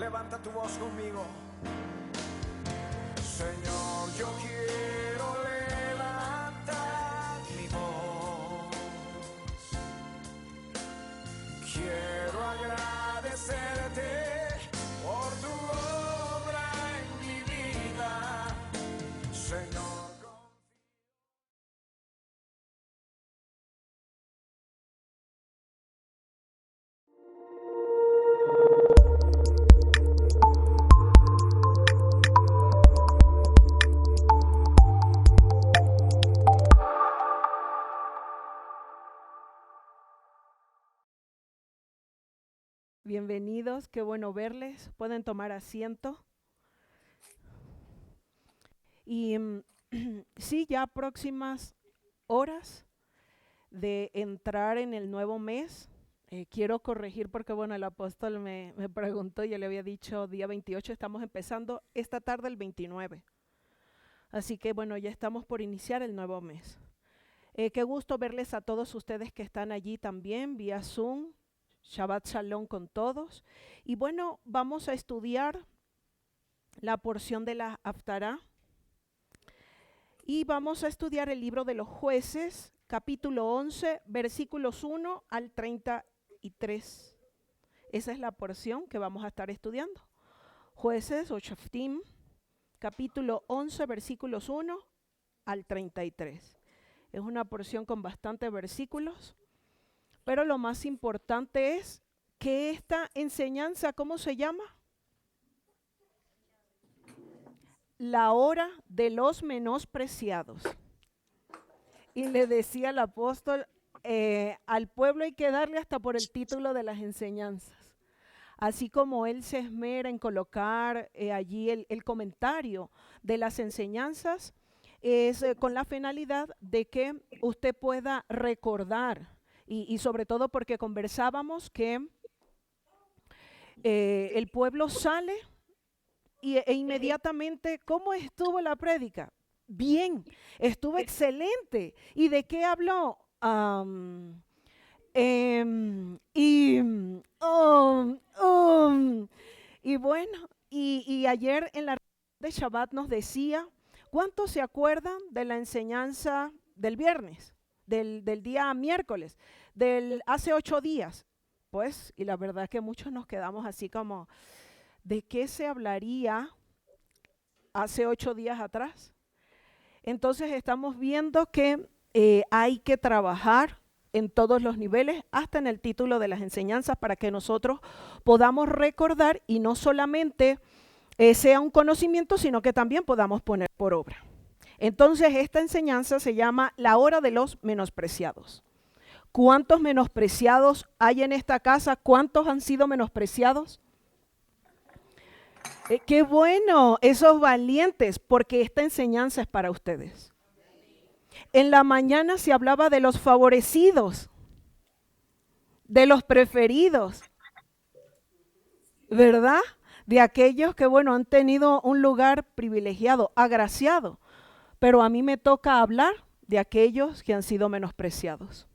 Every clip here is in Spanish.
Levanta tu voz conmigo. Señor, yo quiero levantar mi voz. Quiero agradecerte por tu obra en mi vida, Señor. Bienvenidos, qué bueno verles. Pueden tomar asiento. Y sí, ya próximas horas de entrar en el nuevo mes. Quiero corregir porque, bueno, el apóstol me preguntó y yo le había dicho día 28, estamos empezando esta tarde el 29. Así que, bueno, ya estamos por iniciar el nuevo mes. Qué gusto verles a todos ustedes que están allí también vía Zoom. Shabbat Shalom con todos. Y bueno, vamos a estudiar la porción de la Haftará. Y vamos a estudiar el libro de los Jueces, capítulo 11, versículos 1 al 33. Esa es la porción que vamos a estar estudiando. Jueces o Shoftim, capítulo 11, versículos 1 al 33. Es una porción con bastantes versículos. Pero lo más importante es que esta enseñanza, ¿cómo se llama? La hora de los menospreciados. Y le decía el apóstol, al pueblo hay que darle hasta por el título de las enseñanzas. Así como él se esmera en colocar allí el comentario de las enseñanzas, es con la finalidad de que usted pueda recordar. Y sobre todo porque conversábamos que el pueblo sale e inmediatamente, ¿cómo estuvo la prédica? Bien, estuvo excelente. ¿Y de qué habló? Y bueno, y ayer en la de Shabbat nos decía, ¿cuántos se acuerdan de la enseñanza del viernes? Del día miércoles, hace 8 días, pues, y la verdad que muchos nos quedamos así como, ¿de qué se hablaría hace 8 días atrás? Entonces estamos viendo que hay que trabajar en todos los niveles, hasta en el título de las enseñanzas, para que nosotros podamos recordar y no solamente sea un conocimiento, sino que también podamos poner por obra. Entonces esta enseñanza se llama la hora de los menospreciados. ¿Cuántos menospreciados hay en esta casa? ¿Cuántos han sido menospreciados? Qué bueno, esos valientes, porque esta enseñanza es para ustedes. En la mañana se hablaba de los favorecidos, de los preferidos, ¿verdad? De aquellos que, bueno, han tenido un lugar privilegiado, agraciado. Pero a mí me toca hablar de aquellos que han sido menospreciados.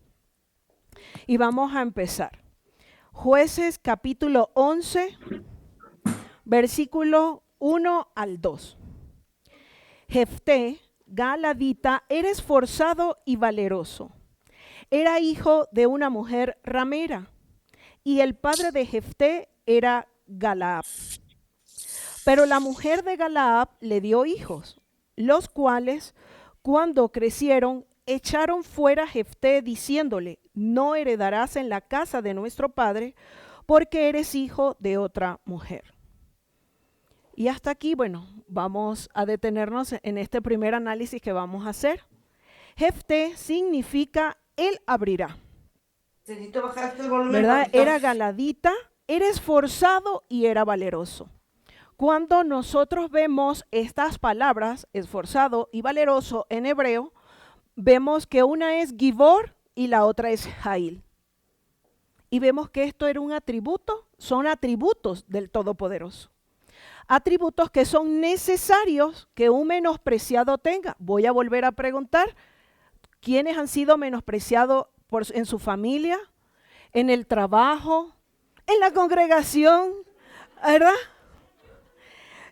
Y vamos a empezar. Jueces capítulo 11, versículo 1 al 2. Jefté, galadita, era esforzado y valeroso. Era hijo de una mujer ramera. Y el padre de Jefté era Galaad. Pero la mujer de Galaad le dio hijos, los cuales, cuando crecieron, echaron fuera a Jefté diciéndole, no heredarás en la casa de nuestro padre, porque eres hijo de otra mujer. Y hasta aquí, bueno, vamos a detenernos en este primer análisis que vamos a hacer. Jefté significa él abrirá. ¿Verdad? Era galadita, era esforzado y era valeroso. Cuando nosotros vemos estas palabras, esforzado y valeroso en hebreo, vemos que una es Gibor y la otra es Jail. Y vemos que esto era un atributo, son atributos del Todopoderoso. Atributos que son necesarios que un menospreciado tenga. Voy a volver a preguntar, ¿quiénes han sido menospreciados en su familia, en el trabajo, en la congregación, verdad?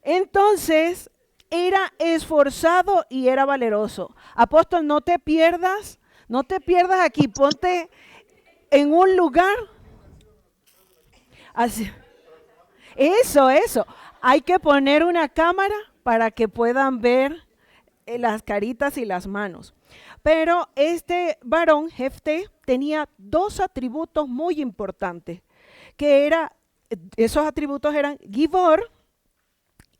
Entonces, era esforzado y era valeroso. Apóstol, no te pierdas aquí, ponte en un lugar así. Eso. Hay que poner una cámara para que puedan ver las caritas y las manos. Pero este varón, Jefté, tenía dos atributos muy importantes, esos atributos eran Gibor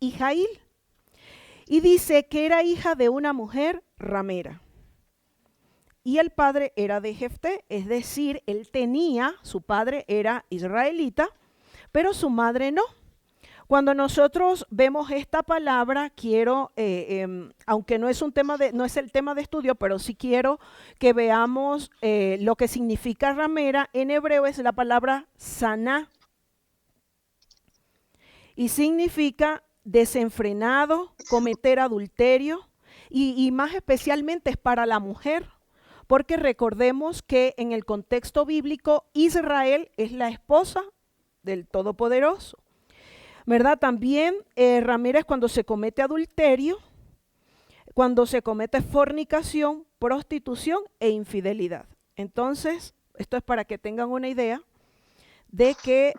y Jail. Y dice que era hija de una mujer ramera. Y el padre era de Jefté, es decir, su padre era israelita, pero su madre no. Cuando nosotros vemos esta palabra, quiero, aunque no es el tema de estudio, pero sí quiero que veamos lo que significa ramera. En hebreo es la palabra saná y significa desenfrenado, cometer adulterio y más especialmente es para la mujer, porque recordemos que en el contexto bíblico Israel es la esposa del Todopoderoso. ¿Verdad? También ramera es cuando se comete adulterio, cuando se comete fornicación, prostitución e infidelidad. Entonces, esto es para que tengan una idea de que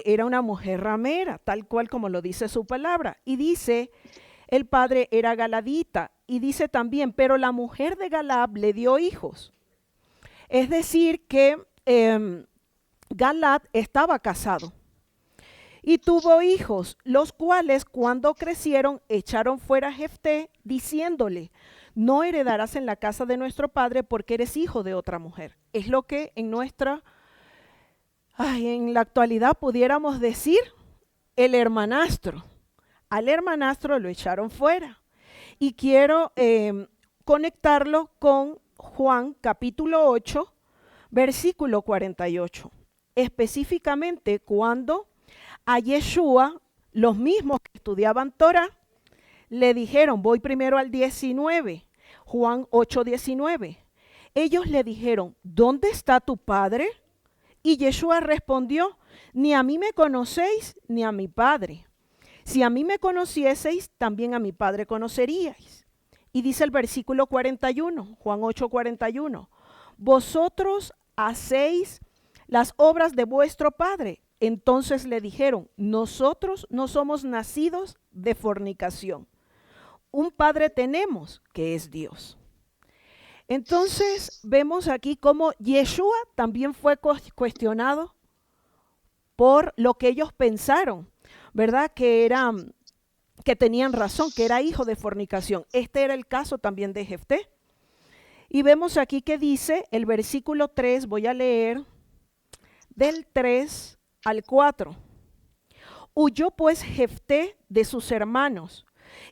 era una mujer ramera, tal cual como lo dice su palabra. Y dice, el padre era galadita, y dice también, pero la mujer de Galad le dio hijos. Es decir que Galad estaba casado. Y tuvo hijos, los cuales cuando crecieron echaron fuera a Jefté, diciéndole, no heredarás en la casa de nuestro padre porque eres hijo de otra mujer. Es lo que en la actualidad pudiéramos decir el hermanastro. Al hermanastro lo echaron fuera. Y quiero conectarlo con Juan capítulo 8, versículo 48. Específicamente cuando a Yeshua, los mismos que estudiaban Torah, le dijeron, voy primero al 19, Juan 8, 19. Ellos le dijeron, ¿dónde está tu padre? Y Yeshua respondió, ni a mí me conocéis, ni a mi padre. Si a mí me conocieseis, también a mi padre conoceríais. Y dice el versículo 41, Juan 8, 41, vosotros hacéis las obras de vuestro padre. Entonces le dijeron, nosotros no somos nacidos de fornicación. Un padre tenemos, que es Dios. Entonces vemos aquí cómo Yeshua también fue cuestionado por lo que ellos pensaron, ¿verdad? Que tenían razón, que era hijo de fornicación. Este era el caso también de Jefté. Y vemos aquí que dice el versículo 3, voy a leer del 3 al 4. Huyó pues Jefté de sus hermanos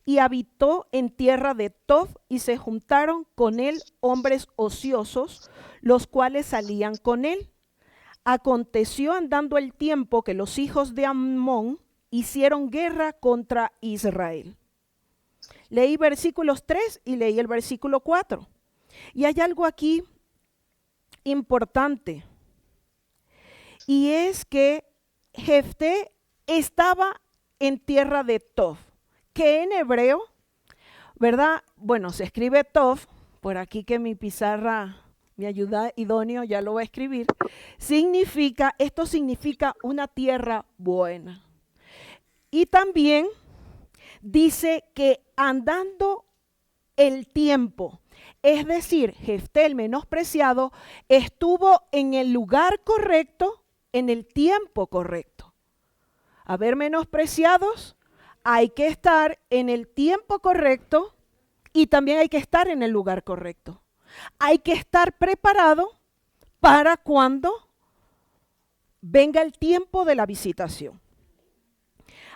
y habitó en tierra de Tob y se juntaron con él hombres ociosos, los cuales salían con él. Aconteció andando el tiempo que los hijos de Amón hicieron guerra contra Israel. Leí versículos 3 y leí el versículo 4. Y hay algo aquí importante. Y es que Jefté estaba en tierra de Tob, que en hebreo, ¿verdad? Bueno, se escribe Tob, por aquí que mi pizarra, mi ayuda idóneo ya lo va a escribir, esto significa una tierra buena. Y también dice que andando el tiempo, es decir, Jefté el menospreciado estuvo en el lugar correcto, en el tiempo correcto. A ver, menospreciados, hay que estar en el tiempo correcto y también hay que estar en el lugar correcto. Hay que estar preparado para cuando venga el tiempo de la visitación.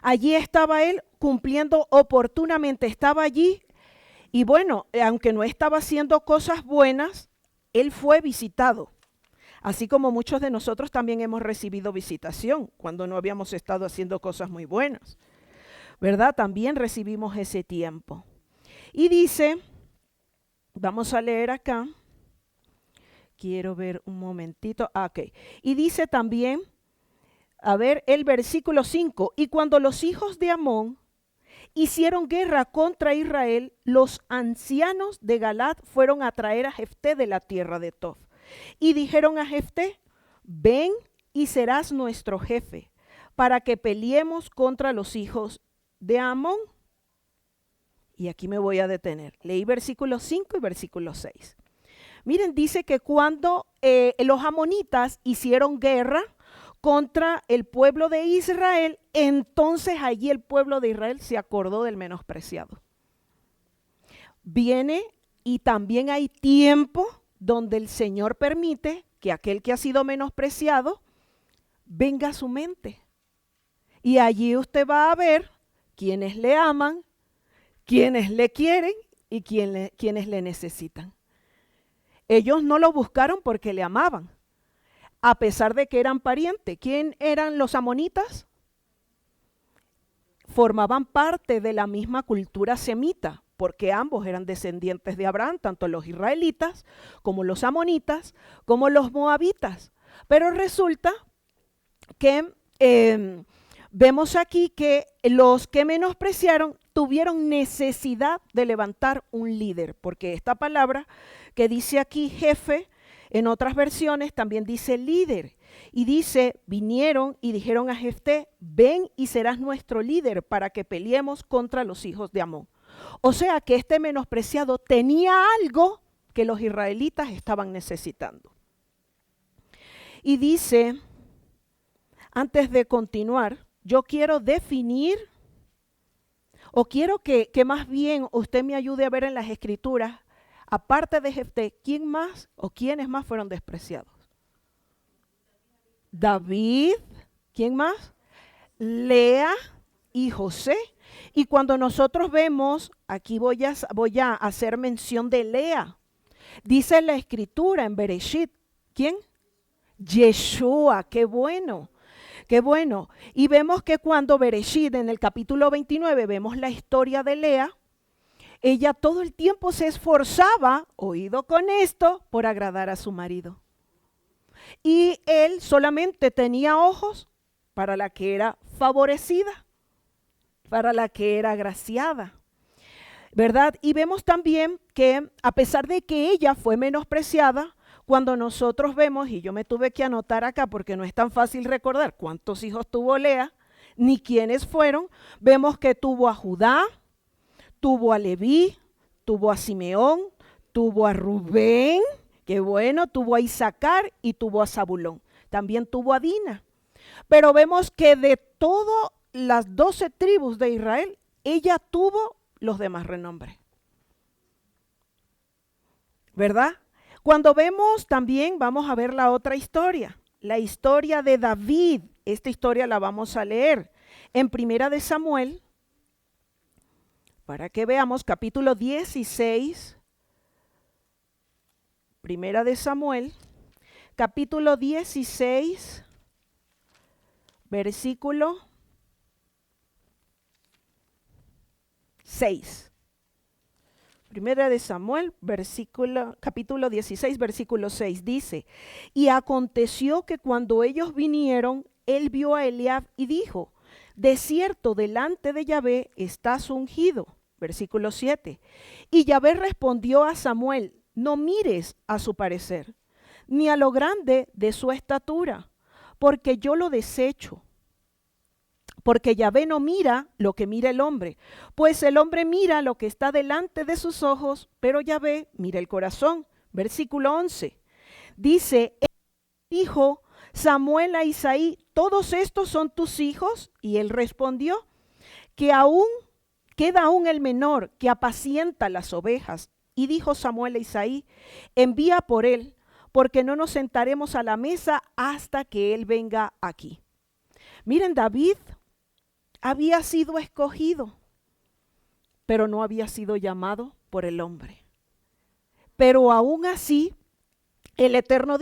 Allí estaba él cumpliendo oportunamente, estaba allí y bueno, aunque no estaba haciendo cosas buenas, él fue visitado. Así como muchos de nosotros también hemos recibido visitación cuando no habíamos estado haciendo cosas muy buenas, ¿verdad? También recibimos ese tiempo. Y dice, vamos a leer acá, quiero ver un momentito, ok. Y dice también, a ver, el versículo 5, y cuando los hijos de Amón hicieron guerra contra Israel, los ancianos de Galaad fueron a traer a Jefté de la tierra de Tob. Y dijeron a Jefté, ven y serás nuestro jefe, para que peleemos contra los hijos de Amón. Y aquí me voy a detener. Leí versículo 5 y versículo 6. Miren, dice que cuando los amonitas hicieron guerra contra el pueblo de Israel, entonces allí el pueblo de Israel se acordó del menospreciado. Viene y también hay tiempo donde el Señor permite que aquel que ha sido menospreciado venga a su mente. Y allí usted va a ver quienes le aman, quienes le quieren y quienes le necesitan. Ellos no lo buscaron porque le amaban, a pesar de que eran parientes. ¿Quién eran los amonitas? Formaban parte de la misma cultura semita, porque ambos eran descendientes de Abraham, tanto los israelitas como los amonitas, como los moabitas. Pero resulta que vemos aquí que los que menospreciaron tuvieron necesidad de levantar un líder, porque esta palabra que dice aquí jefe, en otras versiones también dice líder. Y dice, vinieron y dijeron a Jefté, ven y serás nuestro líder para que peleemos contra los hijos de Amón. O sea que este menospreciado tenía algo que los israelitas estaban necesitando. Y dice, antes de continuar, yo quiero definir, o quiero que más bien usted me ayude a ver en las escrituras, aparte de Jefté, ¿quién más o quiénes más fueron despreciados? David, ¿quién más? Lea y José. Y cuando nosotros vemos, aquí voy a hacer mención de Lea. Dice la escritura en Bereshit, ¿quién? Yeshua, qué bueno. Qué bueno. Y vemos que cuando Bereshit, en el capítulo 29, vemos la historia de Lea, ella todo el tiempo se esforzaba, oído con esto, por agradar a su marido. Y él solamente tenía ojos para la que era favorecida, para la que era agraciada, ¿verdad? Y vemos también que a pesar de que ella fue menospreciada, cuando nosotros vemos, y yo me tuve que anotar acá porque no es tan fácil recordar cuántos hijos tuvo Lea, ni quiénes fueron, vemos que tuvo a Judá, tuvo a Leví, tuvo a Simeón, tuvo a Rubén, qué bueno, tuvo a Isaacar y tuvo a Zabulón. También tuvo a Dina. Pero vemos que de todas las 12 tribus de Israel, ella tuvo los de más renombre. ¿Verdad? Cuando vemos también, vamos a ver la otra historia, la historia de David. Esta historia la vamos a leer en Primera de Samuel, para que veamos capítulo 16, Primera de Samuel, capítulo 16, versículo 6. Primera de Samuel, capítulo 16, versículo 6, dice, y aconteció que cuando ellos vinieron, él vio a Eliab y dijo, de cierto, delante de Yahvé estás ungido. Versículo 7. Y Yahvé respondió a Samuel, no mires a su parecer, ni a lo grande de su estatura, porque yo lo desecho. Porque Yahvé no mira lo que mira el hombre, pues el hombre mira lo que está delante de sus ojos, pero Yahvé mira el corazón. Versículo 11. Dice, dijo Samuel a Isaí, ¿todos estos son tus hijos? Y él respondió, que queda aún el menor que apacienta las ovejas. Y dijo Samuel a Isaí, envía por él, porque no nos sentaremos a la mesa hasta que él venga aquí. Miren, David había sido escogido, pero no había sido llamado por el hombre. Pero aún así, el Eterno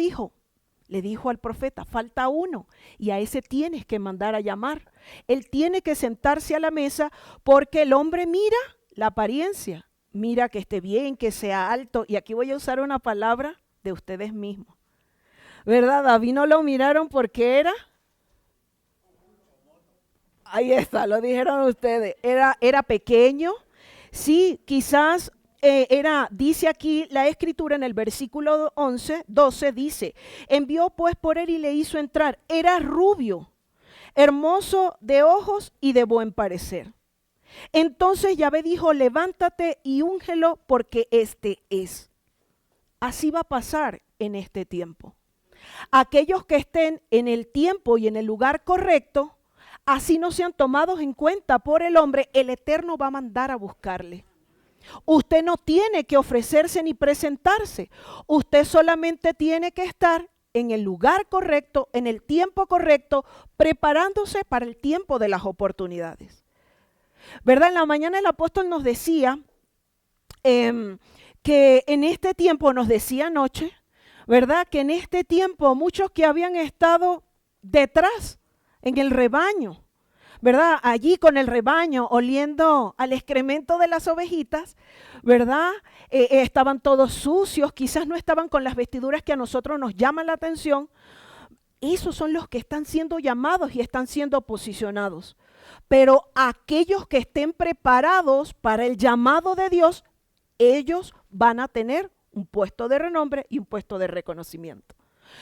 le dijo al profeta, falta uno, y a ese tienes que mandar a llamar. Él tiene que sentarse a la mesa porque el hombre mira la apariencia, mira que esté bien, que sea alto, y aquí voy a usar una palabra de ustedes mismos. ¿Verdad? David no lo miraron porque era Ahí está, lo dijeron ustedes. Era pequeño. Sí, quizás dice aquí la escritura en el versículo 12, dice, envió pues por él y le hizo entrar. Era rubio, hermoso de ojos y de buen parecer. Entonces Yahvé dijo, levántate y úngelo porque este es. Así va a pasar en este tiempo. Aquellos que estén en el tiempo y en el lugar correcto, así no sean tomados en cuenta por el hombre, el Eterno va a mandar a buscarle. Usted no tiene que ofrecerse ni presentarse. Usted solamente tiene que estar en el lugar correcto, en el tiempo correcto, preparándose para el tiempo de las oportunidades. ¿Verdad? En la mañana el apóstol nos decía que en este tiempo, nos decía anoche, ¿verdad? Que en este tiempo muchos que habían estado detrás en el rebaño, ¿verdad? Allí con el rebaño oliendo al excremento de las ovejitas, ¿verdad? Estaban todos sucios, quizás no estaban con las vestiduras que a nosotros nos llaman la atención. Esos son los que están siendo llamados y están siendo posicionados. Pero aquellos que estén preparados para el llamado de Dios, ellos van a tener un puesto de renombre y un puesto de reconocimiento.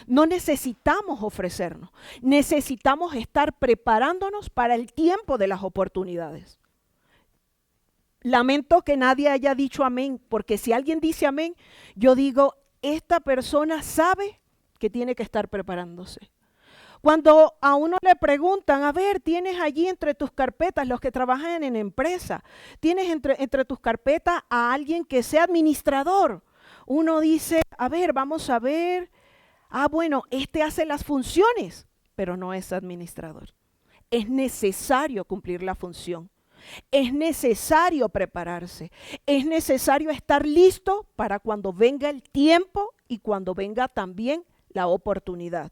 No necesitamos ofrecernos, necesitamos estar preparándonos para el tiempo de las oportunidades. Lamento que nadie haya dicho amén, porque si alguien dice amén, yo digo, esta persona sabe que tiene que estar preparándose. Cuando a uno le preguntan, a ver, tienes allí entre tus carpetas, los que trabajan en empresa, tienes entre tus carpetas a alguien que sea administrador. Uno dice, a ver, vamos a ver. Bueno, este hace las funciones, pero no es administrador. Es necesario cumplir la función. Es necesario prepararse. Es necesario estar listo para cuando venga el tiempo y cuando venga también la oportunidad.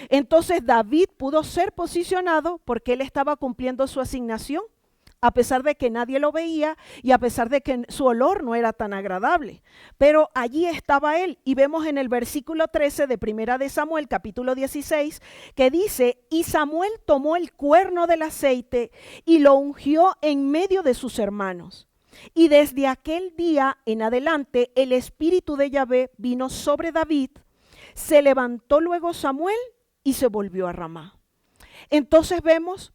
Entonces David pudo ser posicionado porque él estaba cumpliendo su asignación, a pesar de que nadie lo veía y a pesar de que su olor no era tan agradable. Pero allí estaba él y vemos en el versículo 13 de Primera de Samuel, capítulo 16, que dice, y Samuel tomó el cuerno del aceite y lo ungió en medio de sus hermanos. Y desde aquel día en adelante el espíritu de Yahvé vino sobre David, se levantó luego Samuel y se volvió a Ramá. Entonces vemos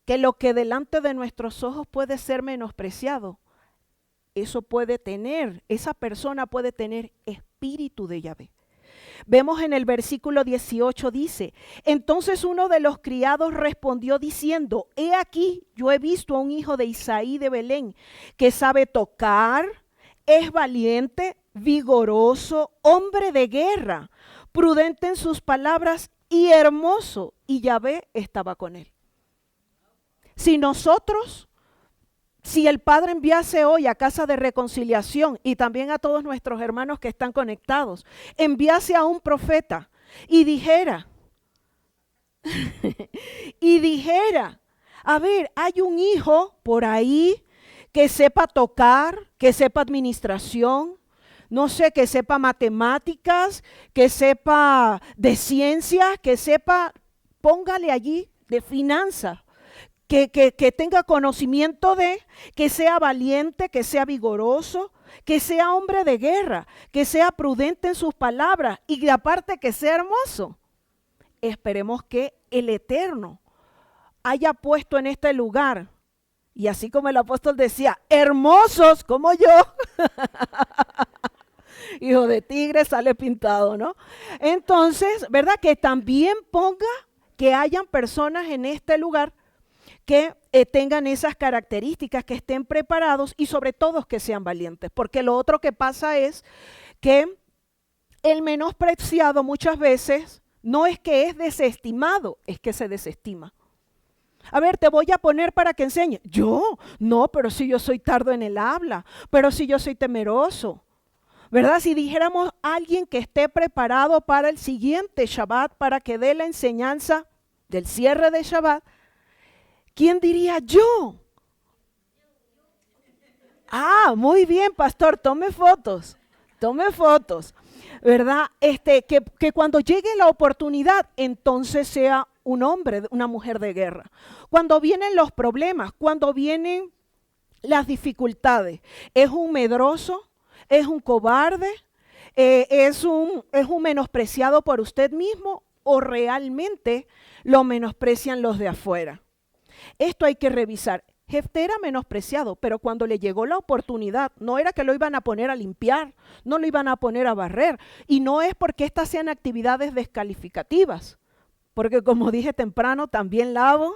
que lo que delante de nuestros ojos puede ser menospreciado, esa persona puede tener espíritu de Yahvé. Vemos en el versículo 18 dice, entonces uno de los criados respondió diciendo, he aquí, yo he visto a un hijo de Isaí de Belén que sabe tocar, es valiente, vigoroso, hombre de guerra, prudente en sus palabras y hermoso, y Yahvé estaba con él. Si el Padre enviase hoy a Casa de Reconciliación y también a todos nuestros hermanos que están conectados, enviase a un profeta y dijera, a ver, hay un hijo por ahí que sepa tocar, que sepa administración, no sé, que sepa matemáticas, que sepa de ciencias, que sepa, póngale allí de finanzas. Que tenga conocimiento que sea valiente, que sea vigoroso, que sea hombre de guerra, que sea prudente en sus palabras y aparte que sea hermoso. Esperemos que el Eterno haya puesto en este lugar, y así como el apóstol decía, hermosos como yo, hijo de tigre sale pintado, ¿no? Entonces, ¿verdad? Que también ponga que hayan personas en este lugar que tengan esas características, que estén preparados y sobre todo que sean valientes. Porque lo otro que pasa es que el menospreciado muchas veces no es que es desestimado, es que se desestima. A ver, te voy a poner para que enseñe. Yo, no, pero si yo soy tardo en el habla, pero si yo soy temeroso. ¿Verdad? Si dijéramos a alguien que esté preparado para el siguiente Shabbat, para que dé la enseñanza del cierre de Shabbat, ¿quién diría yo? Muy bien, pastor, tome fotos, ¿verdad? Que cuando llegue la oportunidad, entonces sea un hombre, una mujer de guerra. Cuando vienen los problemas, cuando vienen las dificultades, ¿es un medroso? ¿Es un cobarde? ¿Es un menospreciado por usted mismo? ¿O realmente lo menosprecian los de afuera? Esto hay que revisar. Jefté era menospreciado, pero cuando le llegó la oportunidad, no era que lo iban a poner a limpiar, no lo iban a poner a barrer, y no es porque estas sean actividades descalificativas, porque como dije temprano, también lavo,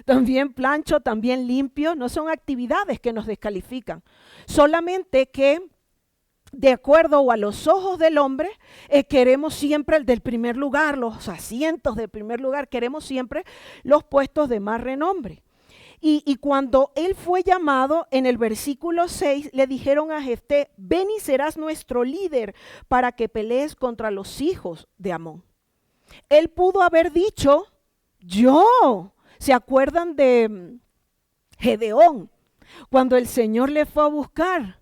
también plancho, también limpio, no son actividades que nos descalifican, solamente que de acuerdo a los ojos del hombre, queremos siempre el del primer lugar, los asientos del primer lugar, queremos siempre los puestos de más renombre. Y cuando él fue llamado, en el versículo 6, le dijeron a Jefté, ven y serás nuestro líder para que pelees contra los hijos de Amón. Él pudo haber dicho, yo. ¿Se acuerdan de Gedeón? Cuando el Señor le fue a buscar,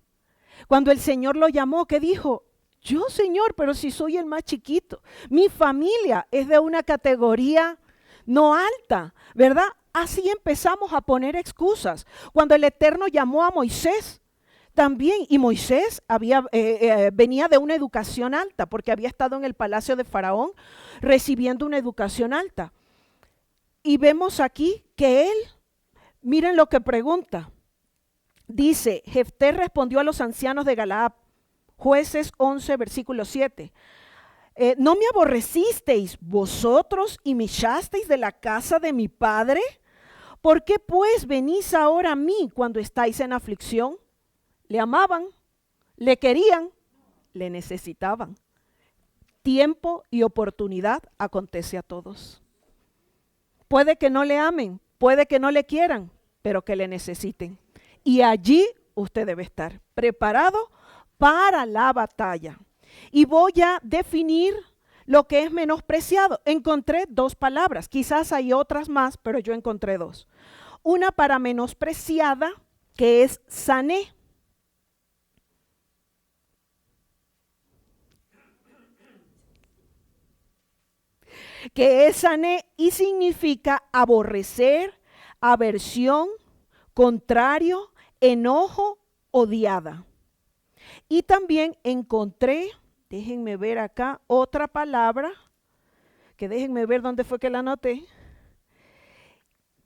cuando el Señor lo llamó, ¿qué dijo? Yo, Señor, pero si soy el más chiquito. Mi familia es de una categoría no alta, ¿verdad? Así empezamos a poner excusas. Cuando el Eterno llamó a Moisés, también, y Moisés venía de una educación alta, porque había estado en el palacio de Faraón recibiendo una educación alta. Y vemos aquí que él, miren lo que pregunta. Dice, Jefté respondió a los ancianos de Galaad, Jueces 11, versículo 7. ¿No me aborrecisteis vosotros y me echasteis de la casa de mi padre? ¿Por qué pues venís ahora a mí cuando estáis en aflicción? Le amaban, le querían, le necesitaban. Tiempo y oportunidad acontece a todos. Puede que no le amen, puede que no le quieran, pero que le necesiten. Y allí usted debe estar preparado para la batalla. Y voy a definir lo que es menospreciado. Encontré dos palabras, quizás hay otras más, pero yo encontré dos. Una para menospreciada, que es sané. Que es sané y significa aborrecer, aversión, contrario, enojo, odiada. Y también encontré, déjenme ver acá, otra palabra, que déjenme ver dónde fue que la anoté,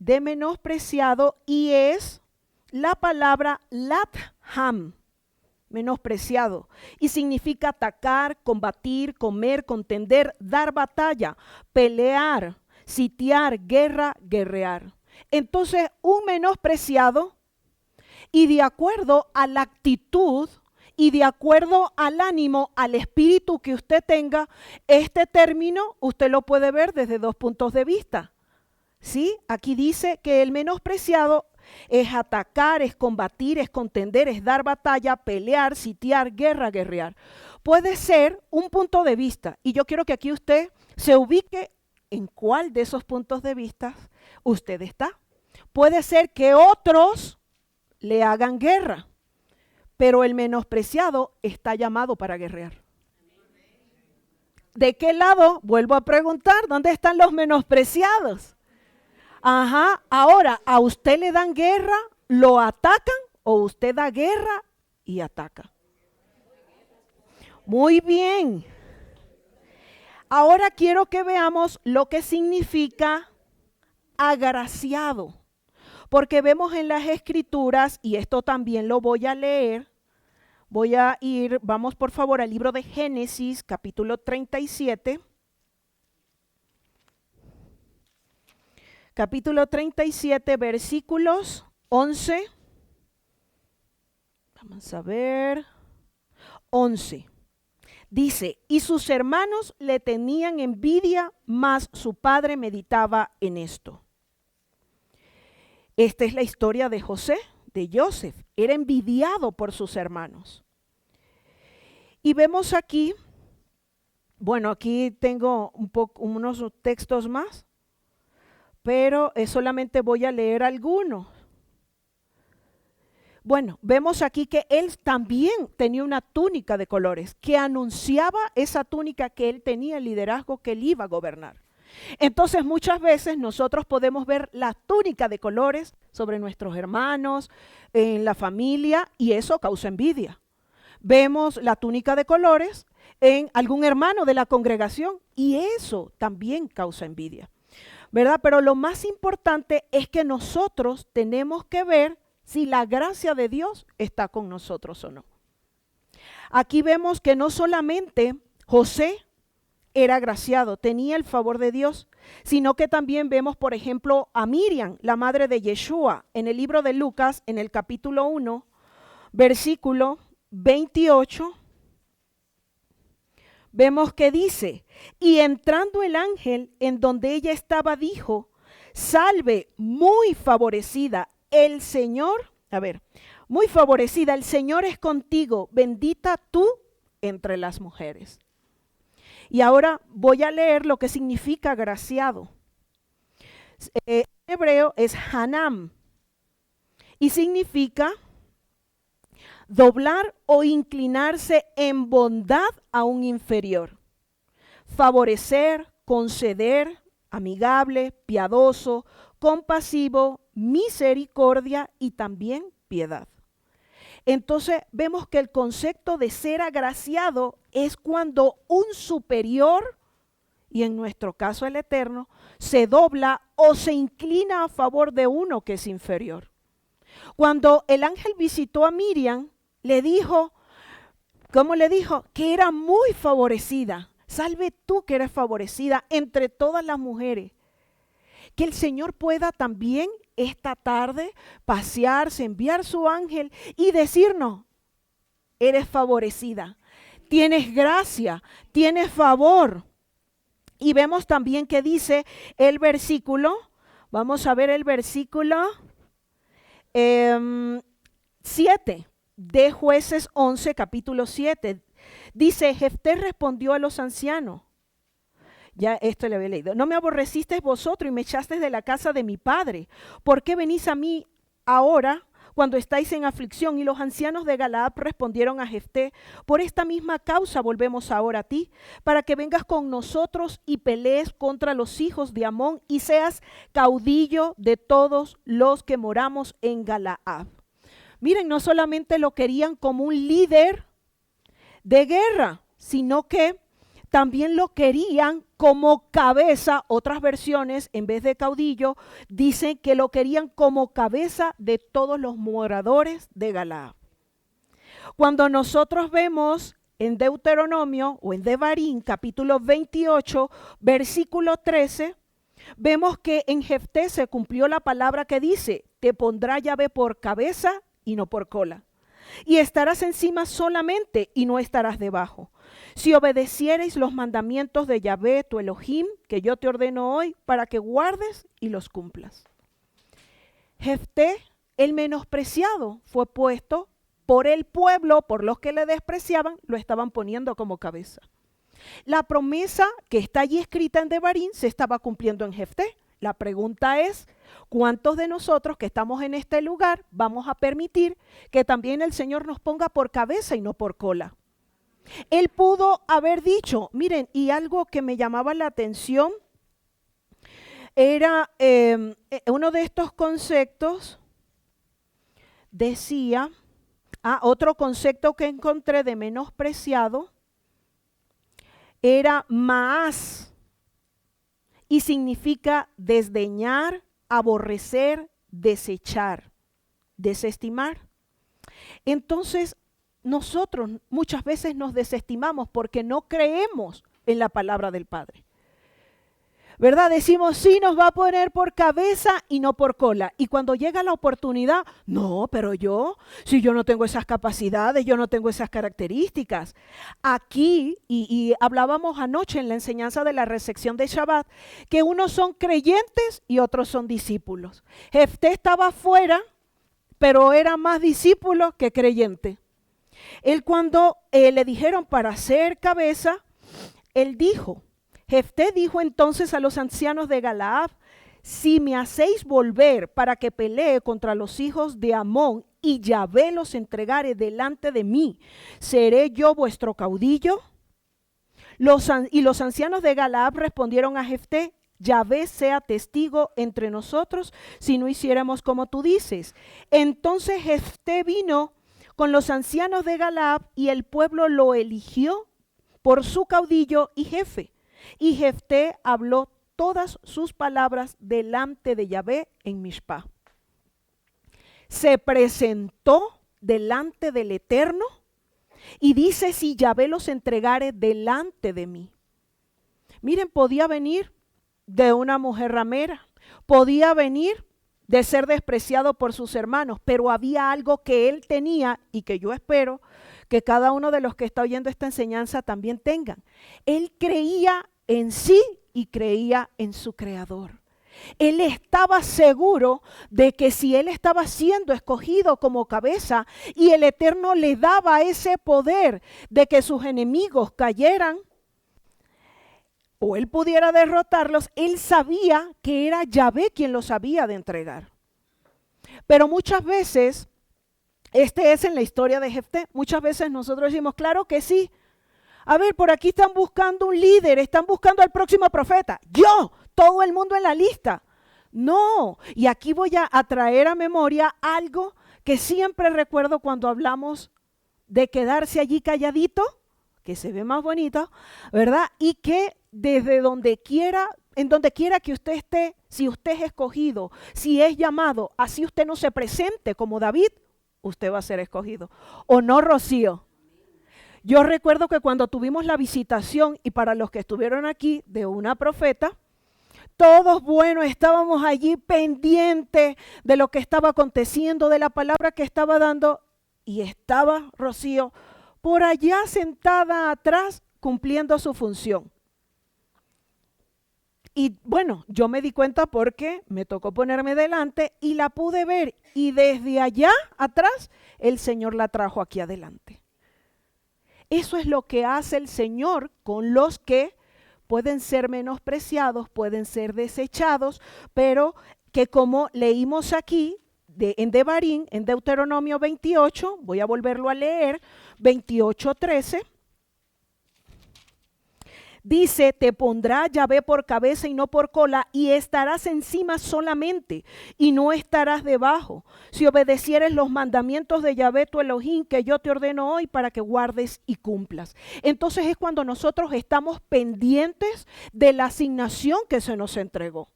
de menospreciado, y es la palabra latham, menospreciado, y significa atacar, combatir, comer, contender, dar batalla, pelear, sitiar, guerra, guerrear. Entonces, un menospreciado, y de acuerdo a la actitud y de acuerdo al ánimo, al espíritu que usted tenga, este término usted lo puede ver desde dos puntos de vista. ¿Sí? Aquí dice que el menospreciado es atacar, es combatir, es contender, es dar batalla, pelear, sitiar, guerra, guerrear. Puede ser un punto de vista, y yo quiero que aquí usted se ubique en cuál de esos puntos de vista usted está. Puede ser que otros le hagan guerra, pero el menospreciado está llamado para guerrear. ¿De qué lado? Vuelvo a preguntar, ¿dónde están los menospreciados? Ajá, ahora, ¿a usted le dan guerra, lo atacan o usted da guerra y ataca? Muy bien. Ahora quiero que veamos lo que significa agraciado, porque vemos en las escrituras, y esto también lo voy a leer, vamos por favor al libro de Génesis, capítulo 37. Capítulo 37, versículos 11. Vamos a ver. 11. Dice, y sus hermanos le tenían envidia, mas su padre meditaba en esto. Esta es la historia de José, de Joseph. Era envidiado por sus hermanos. Y vemos aquí, bueno, aquí tengo unos textos más, pero solamente voy a leer algunos. Bueno, vemos aquí que él también tenía una túnica de colores, que anunciaba esa túnica que él tenía el liderazgo que él iba a gobernar. Entonces muchas veces nosotros podemos ver la túnica de colores sobre nuestros hermanos, en la familia, y eso causa envidia. Vemos la túnica de colores en algún hermano de la congregación y eso también causa envidia, ¿verdad? Pero lo más importante es que nosotros tenemos que ver si la gracia de Dios está con nosotros o no. Aquí vemos que no solamente José era agraciado, tenía el favor de Dios, sino que también vemos, por ejemplo, a Miriam, la madre de Yeshua, en el libro de Lucas, en el capítulo 1, versículo 28, vemos que dice, y entrando el ángel en donde ella estaba, dijo, salve, muy favorecida, el Señor, muy favorecida, el Señor es contigo, bendita tú entre las mujeres. Y ahora voy a leer lo que significa agraciado. En hebreo es Hanam y significa doblar o inclinarse en bondad a un inferior, favorecer, conceder, amigable, piadoso, compasivo, misericordia y también piedad. Entonces vemos que el concepto de ser agraciado es cuando un superior, y en nuestro caso el Eterno, se dobla o se inclina a favor de uno que es inferior. Cuando el ángel visitó a Miriam, le dijo, ¿cómo le dijo? Que era muy favorecida. Salve tú que eres favorecida entre todas las mujeres. Que el Señor pueda también esta tarde pasearse, enviar su ángel y decirnos, eres favorecida, tienes gracia, tienes favor. Y vemos también que dice el versículo, vamos a ver el versículo 7 de Jueces 11, capítulo 7. Dice, Jefté respondió a los ancianos, ya esto le había leído, no me aborrecisteis vosotros y me echasteis de la casa de mi padre. ¿Por qué venís a mí ahora cuando estáis en aflicción? Y los ancianos de Galaad respondieron a Jefté, por esta misma causa volvemos ahora a ti, para que vengas con nosotros y pelees contra los hijos de Amón y seas caudillo de todos los que moramos en Galaad. Miren, no solamente lo querían como un líder de guerra, sino que también lo querían como cabeza. Otras versiones, en vez de caudillo, dicen que lo querían como cabeza de todos los moradores de Galaad. Cuando nosotros vemos en Deuteronomio o en Devarim, capítulo 28, versículo 13, vemos que en Jefté se cumplió la palabra que dice, te pondrá Yahvé por cabeza y no por cola. Y estarás encima solamente y no estarás debajo. Si obedeciereis los mandamientos de Yahvé, tu Elohim, que yo te ordeno hoy, para que guardes y los cumplas. Jefté, el menospreciado, fue puesto por el pueblo, por los que le despreciaban, lo estaban poniendo como cabeza. La promesa que está allí escrita en Devarim se estaba cumpliendo en Jefté. La pregunta es, ¿cuántos de nosotros que estamos en este lugar vamos a permitir que también el Señor nos ponga por cabeza y no por cola? Él pudo haber dicho, miren, y algo que me llamaba la atención era uno de estos conceptos, decía, otro concepto que encontré de menospreciado, era maás. Y significa desdeñar, aborrecer, desechar, desestimar. Entonces, nosotros muchas veces nos desestimamos porque no creemos en la palabra del Padre. ¿Verdad? Decimos, sí, nos va a poner por cabeza y no por cola. Y cuando llega la oportunidad, no, pero si yo no tengo esas capacidades, yo no tengo esas características. Aquí, y hablábamos anoche en la enseñanza de la recepción de Shabbat, que unos son creyentes y otros son discípulos. Jefté estaba afuera, pero era más discípulo que creyente. Él cuando le dijeron para ser cabeza, él dijo, Jefté dijo entonces a los ancianos de Galaad, si me hacéis volver para que pelee contra los hijos de Amón y Yahvé los entregare delante de mí, ¿seré yo vuestro caudillo? Y los ancianos de Galaad respondieron a Jefté, Yahvé sea testigo entre nosotros si no hiciéramos como tú dices. Entonces Jefté vino con los ancianos de Galaad y el pueblo lo eligió por su caudillo y jefe. Y Jefté habló todas sus palabras delante de Yahvé en Mishpá. Se presentó delante del Eterno y dice: si Yahvé los entregare delante de mí. Miren, podía venir de una mujer ramera, podía venir de ser despreciado por sus hermanos, pero había algo que él tenía y que yo espero que cada uno de los que está oyendo esta enseñanza también tengan. Él creía en sí y creía en su Creador. Él estaba seguro de que si él estaba siendo escogido como cabeza y el Eterno le daba ese poder de que sus enemigos cayeran o él pudiera derrotarlos, él sabía que era Yahvé quien los había de entregar. Pero muchas veces, este es en la historia de Jefté, muchas veces nosotros decimos, claro que sí. A ver, por aquí están buscando un líder, están buscando al próximo profeta. Yo, todo el mundo en la lista. No, y aquí voy a traer a memoria algo que siempre recuerdo cuando hablamos de quedarse allí calladito, que se ve más bonito, ¿verdad? Y que desde donde quiera, en donde quiera que usted esté, si usted es escogido, si es llamado, así usted no se presente como David, usted va a ser escogido. ¿O no, Rocío? Yo recuerdo que cuando tuvimos la visitación, y para los que estuvieron aquí, de una profeta, todos, bueno, estábamos allí pendientes de lo que estaba aconteciendo, de la palabra que estaba dando, y estaba Rocío por allá sentada atrás cumpliendo su función. Y bueno, yo me di cuenta porque me tocó ponerme delante y la pude ver. Y desde allá atrás, el Señor la trajo aquí adelante. Eso es lo que hace el Señor con los que pueden ser menospreciados, pueden ser desechados, pero que como leímos aquí en Devarim, en Deuteronomio 28, voy a volverlo a leer, 28:13. Dice, te pondrá Yahvé por cabeza y no por cola, y estarás encima solamente, y no estarás debajo, si obedecieres los mandamientos de Yahvé tu Elohim, que yo te ordeno hoy para que guardes y cumplas. Entonces es cuando nosotros estamos pendientes de la asignación que se nos entregó.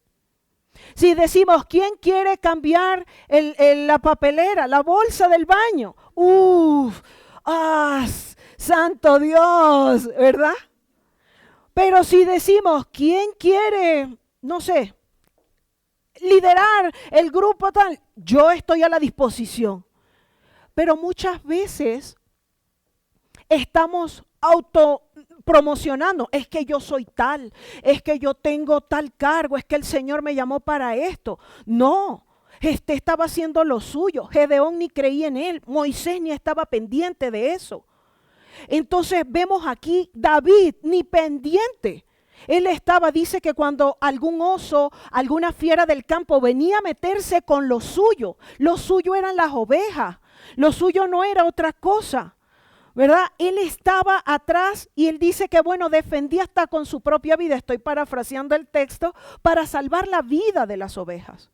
Si decimos, ¿quién quiere cambiar la papelera, la bolsa del baño? Santo Dios, ¿verdad? Pero si decimos, ¿quién quiere, no sé, liderar el grupo tal? Yo estoy a la disposición. Pero muchas veces estamos autopromocionando. Es que yo soy tal, es que yo tengo tal cargo, es que el Señor me llamó para esto. No, estaba haciendo lo suyo. Gedeón ni creía en él, Moisés ni estaba pendiente de eso. Entonces vemos aquí David ni pendiente. Él estaba, dice que cuando algún oso, alguna fiera del campo venía a meterse con lo suyo eran las ovejas, lo suyo no era otra cosa, ¿verdad? Él estaba atrás y él dice que bueno, defendía hasta con su propia vida, estoy parafraseando el texto, para salvar la vida de las ovejas.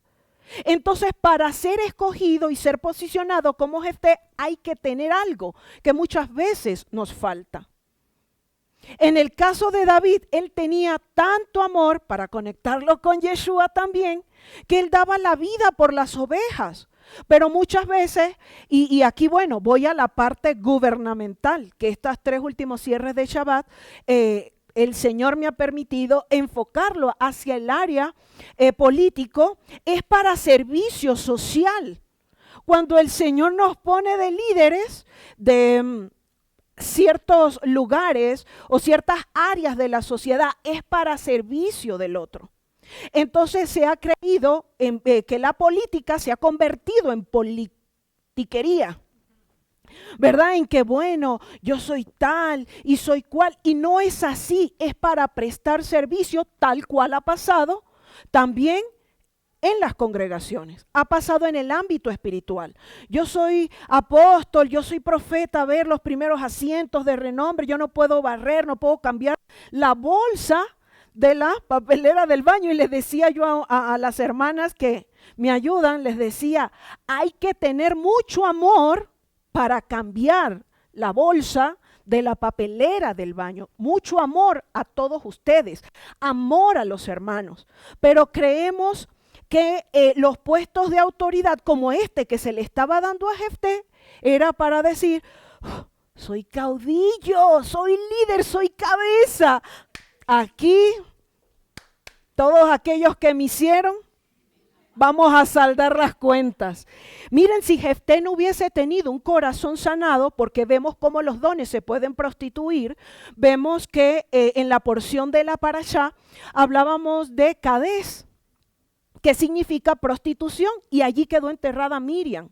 Entonces, para ser escogido y ser posicionado como Jefté, hay que tener algo que muchas veces nos falta. En el caso de David, él tenía tanto amor, para conectarlo con Yeshua también, que él daba la vida por las ovejas. Pero muchas veces, y aquí bueno, voy a la parte gubernamental, que estas 3 últimos cierres de Shabbat, el Señor me ha permitido enfocarlo hacia el área político, es para servicio social. Cuando el Señor nos pone de líderes de ciertos lugares o ciertas áreas de la sociedad, es para servicio del otro. Entonces se ha creído que la política se ha convertido en politiquería. ¿Verdad? En que bueno, yo soy tal y soy cual, y no es así, es para prestar servicio tal cual ha pasado también en las congregaciones, ha pasado en el ámbito espiritual. Yo soy apóstol, yo soy profeta, a ver los primeros asientos de renombre, yo no puedo barrer, no puedo cambiar la bolsa de la papelera del baño y les decía yo a las hermanas que me ayudan, les decía, hay que tener mucho amor para cambiar la bolsa de la papelera del baño. Mucho amor a todos ustedes, amor a los hermanos. Pero creemos que los puestos de autoridad como este que se le estaba dando a Jefté era para decir, "Oh, soy caudillo, soy líder, soy cabeza. Aquí, todos aquellos que me hicieron, vamos a saldar las cuentas". Miren, si Jefté no hubiese tenido un corazón sanado, porque vemos cómo los dones se pueden prostituir, vemos que en la porción de la parashá hablábamos de Kadés, que significa prostitución, y allí quedó enterrada Miriam.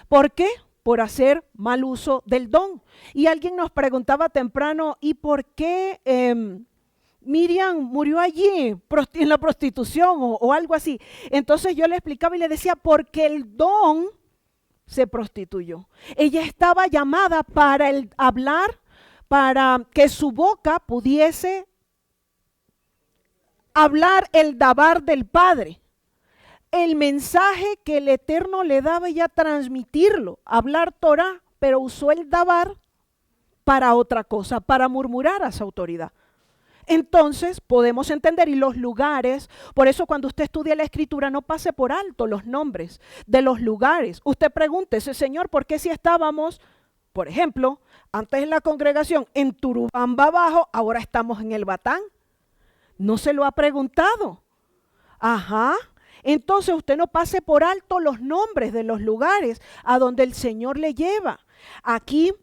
¿Por qué? Por hacer mal uso del don. Y alguien nos preguntaba temprano, ¿y por qué Miriam murió allí en la prostitución o algo así? Entonces yo le explicaba y le decía, porque el don se prostituyó. Ella estaba llamada para hablar, para que su boca pudiese hablar el dabar del Padre. El mensaje que el Eterno le daba, ella transmitirlo, hablar Torah, pero usó el dabar para otra cosa, para murmurar a esa autoridad. Entonces podemos entender, y los lugares, por eso cuando usted estudia la escritura no pase por alto los nombres de los lugares. Usted pregúntese, Señor, ¿por qué si estábamos, por ejemplo, antes en la congregación en Turubamba abajo, ahora estamos en el Batán? ¿No se lo ha preguntado? Ajá. Entonces usted no pase por alto los nombres de los lugares a donde el Señor le lleva. Aquí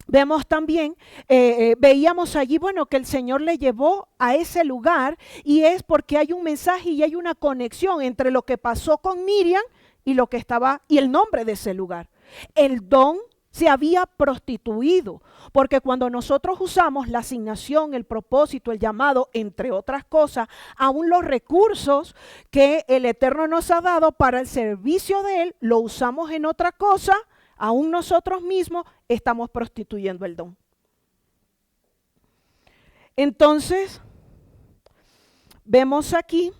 vemos también, veíamos allí, bueno, que el Señor le llevó a ese lugar, y es porque hay un mensaje y hay una conexión entre lo que pasó con Miriam y lo que estaba, y el nombre de ese lugar. El don se había prostituido, porque cuando nosotros usamos la asignación, el propósito, el llamado, entre otras cosas, aún los recursos que el Eterno nos ha dado para el servicio de Él, lo usamos en otra cosa, aún nosotros mismos estamos prostituyendo el don. Entonces, vemos aquí,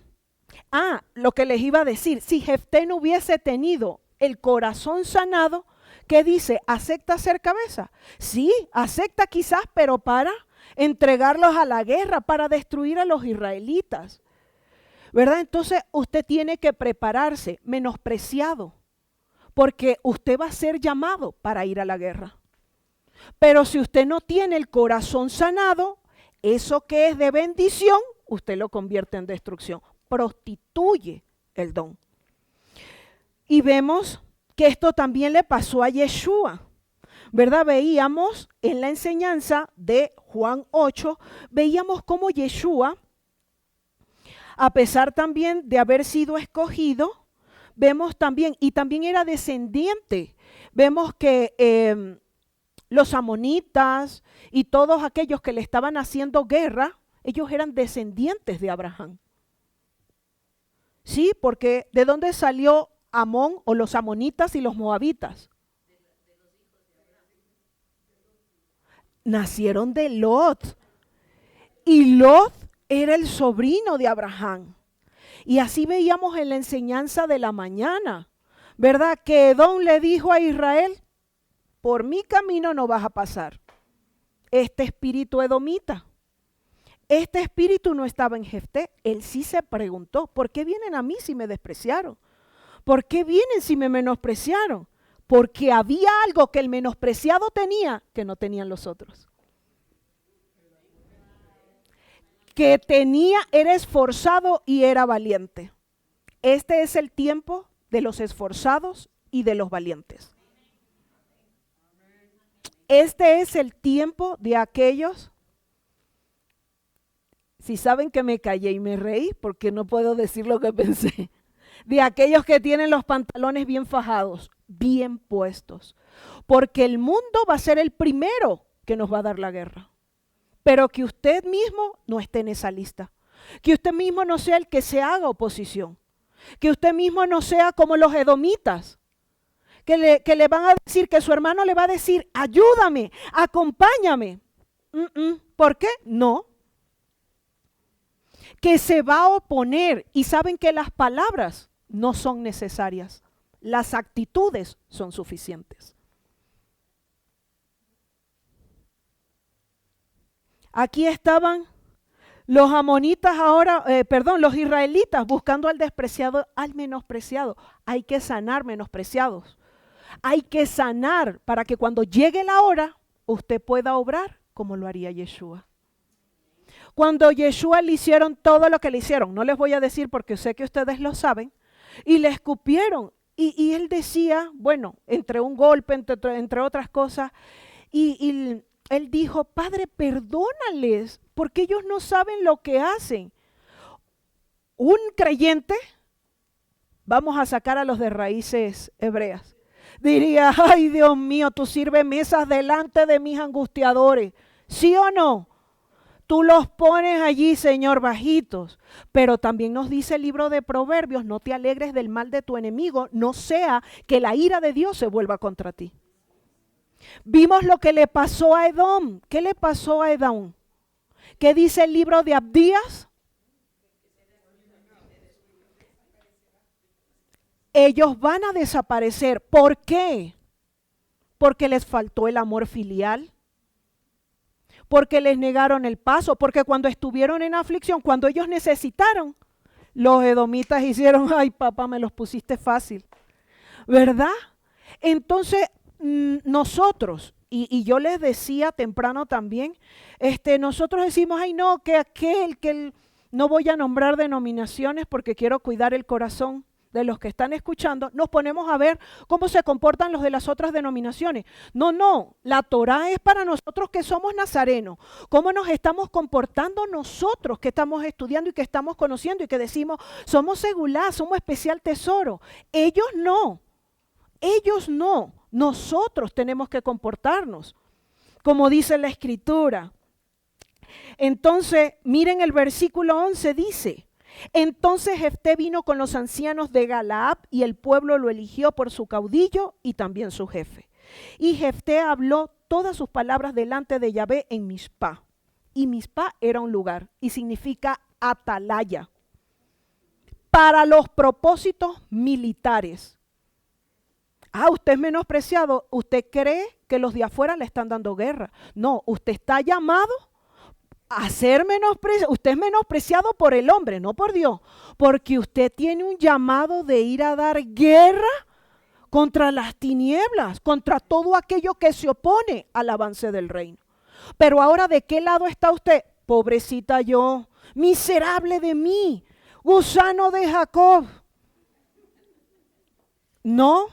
lo que les iba a decir, si Jefté no hubiese tenido el corazón sanado, ¿qué dice? ¿Acepta ser cabeza? Sí, acepta quizás, pero para entregarlos a la guerra, para destruir a los israelitas, ¿verdad? Entonces usted tiene que prepararse, menospreciado, porque usted va a ser llamado para ir a la guerra. Pero si usted no tiene el corazón sanado, eso que es de bendición, usted lo convierte en destrucción, prostituye el don. Y vemos que esto también le pasó a Yeshua, ¿verdad? Veíamos en la enseñanza de Juan 8, veíamos cómo Yeshua, a pesar también de haber sido escogido, vemos también, y también era descendiente, vemos que los amonitas y todos aquellos que le estaban haciendo guerra, ellos eran descendientes de Abraham. Sí, porque ¿de dónde salió Amón o los amonitas y los moabitas? Nacieron de Lot. Y Lot era el sobrino de Abraham. Y así veíamos en la enseñanza de la mañana, ¿verdad? Que Edom le dijo a Israel, por mi camino no vas a pasar. Este espíritu edomita. Este espíritu no estaba en Jefté. Él sí se preguntó, ¿por qué vienen a mí si me despreciaron? ¿Por qué vienen si me menospreciaron? Porque había algo que el menospreciado tenía que no tenían los otros. Que tenía, era esforzado y era valiente. Este es el tiempo de los esforzados y de los valientes. Este es el tiempo de aquellos, si saben que me callé y me reí porque no puedo decir lo que pensé, de aquellos que tienen los pantalones bien fajados, bien puestos, porque el mundo va a ser el primero que nos va a dar la guerra, pero que usted mismo no esté en esa lista, que usted mismo no sea el que se haga oposición, que usted mismo no sea como los edomitas, que le van a decir, que su hermano le va a decir, ayúdame, acompáñame. ¿Por qué? No. que se va a oponer y saben que las palabras no son necesarias. Las actitudes son suficientes. Aquí estaban los amonitas ahora, los israelitas buscando al despreciado, al menospreciado. Hay que sanar menospreciados. Hay que sanar para que cuando llegue la hora, usted pueda obrar como lo haría Yeshua. Cuando Yeshua le hicieron todo lo que le hicieron, no les voy a decir porque sé que ustedes lo saben, y le escupieron. Y él decía, bueno, entre un golpe, entre otras cosas, y él dijo, Padre, perdónales, porque ellos no saben lo que hacen. Un creyente, vamos a sacar a los de raíces hebreas, diría, ay Dios mío, tú sirves mesas delante de mis angustiadores. ¿Sí o no? Tú los pones allí, Señor, bajitos. Pero también nos dice el libro de Proverbios, no te alegres del mal de tu enemigo, no sea que la ira de Dios se vuelva contra ti. Vimos lo que le pasó a Edom. ¿Qué le pasó a Edom? ¿Qué dice el libro de Abdías? Ellos van a desaparecer. ¿Por qué? Porque les faltó el amor filial. Porque les negaron el paso. Porque cuando estuvieron en aflicción, cuando ellos necesitaron, los edomitas hicieron, ay papá, me los pusiste fácil. ¿Verdad? Entonces, nosotros, y yo les decía temprano también, nosotros decimos, ay no, no voy a nombrar denominaciones porque quiero cuidar el corazón de los que están escuchando, nos ponemos a ver cómo se comportan los de las otras denominaciones. No, la Torá es para nosotros que somos nazarenos. ¿Cómo nos estamos comportando nosotros que estamos estudiando y que estamos conociendo y que decimos, somos segulá, somos especial tesoro? Ellos no, nosotros tenemos que comportarnos, como dice la Escritura. Entonces, miren el versículo 11, dice, entonces Jefté vino con los ancianos de Galaad y el pueblo lo eligió por su caudillo y también su jefe. Y Jefté habló todas sus palabras delante de Yahvé en Mizpá. Y Mizpá era un lugar y significa atalaya para los propósitos militares. Usted es menospreciado, usted cree que los de afuera le están dando guerra. No, usted está llamado a ser menospreciado. Usted es menospreciado por el hombre, no por Dios, porque usted tiene un llamado de ir a dar guerra contra las tinieblas, contra todo aquello que se opone al avance del reino. Pero ahora, ¿de qué lado está usted? Pobrecita yo, miserable de mí, gusano de Jacob. No.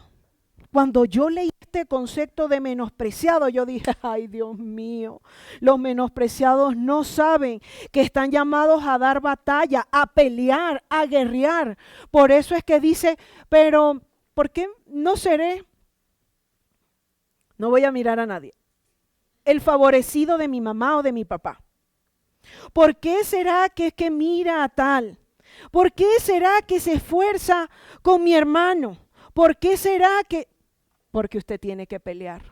Cuando yo leí este concepto de menospreciado, yo dije, ay Dios mío, los menospreciados no saben que están llamados a dar batalla, a pelear, a guerrear. Por eso es que dice, pero ¿por qué no seré? No voy a mirar a nadie. El favorecido de mi mamá o de mi papá. ¿Por qué será que es que mira a tal? ¿Por qué será que se esfuerza con mi hermano? ¿Por qué será que...? Porque usted tiene que pelear.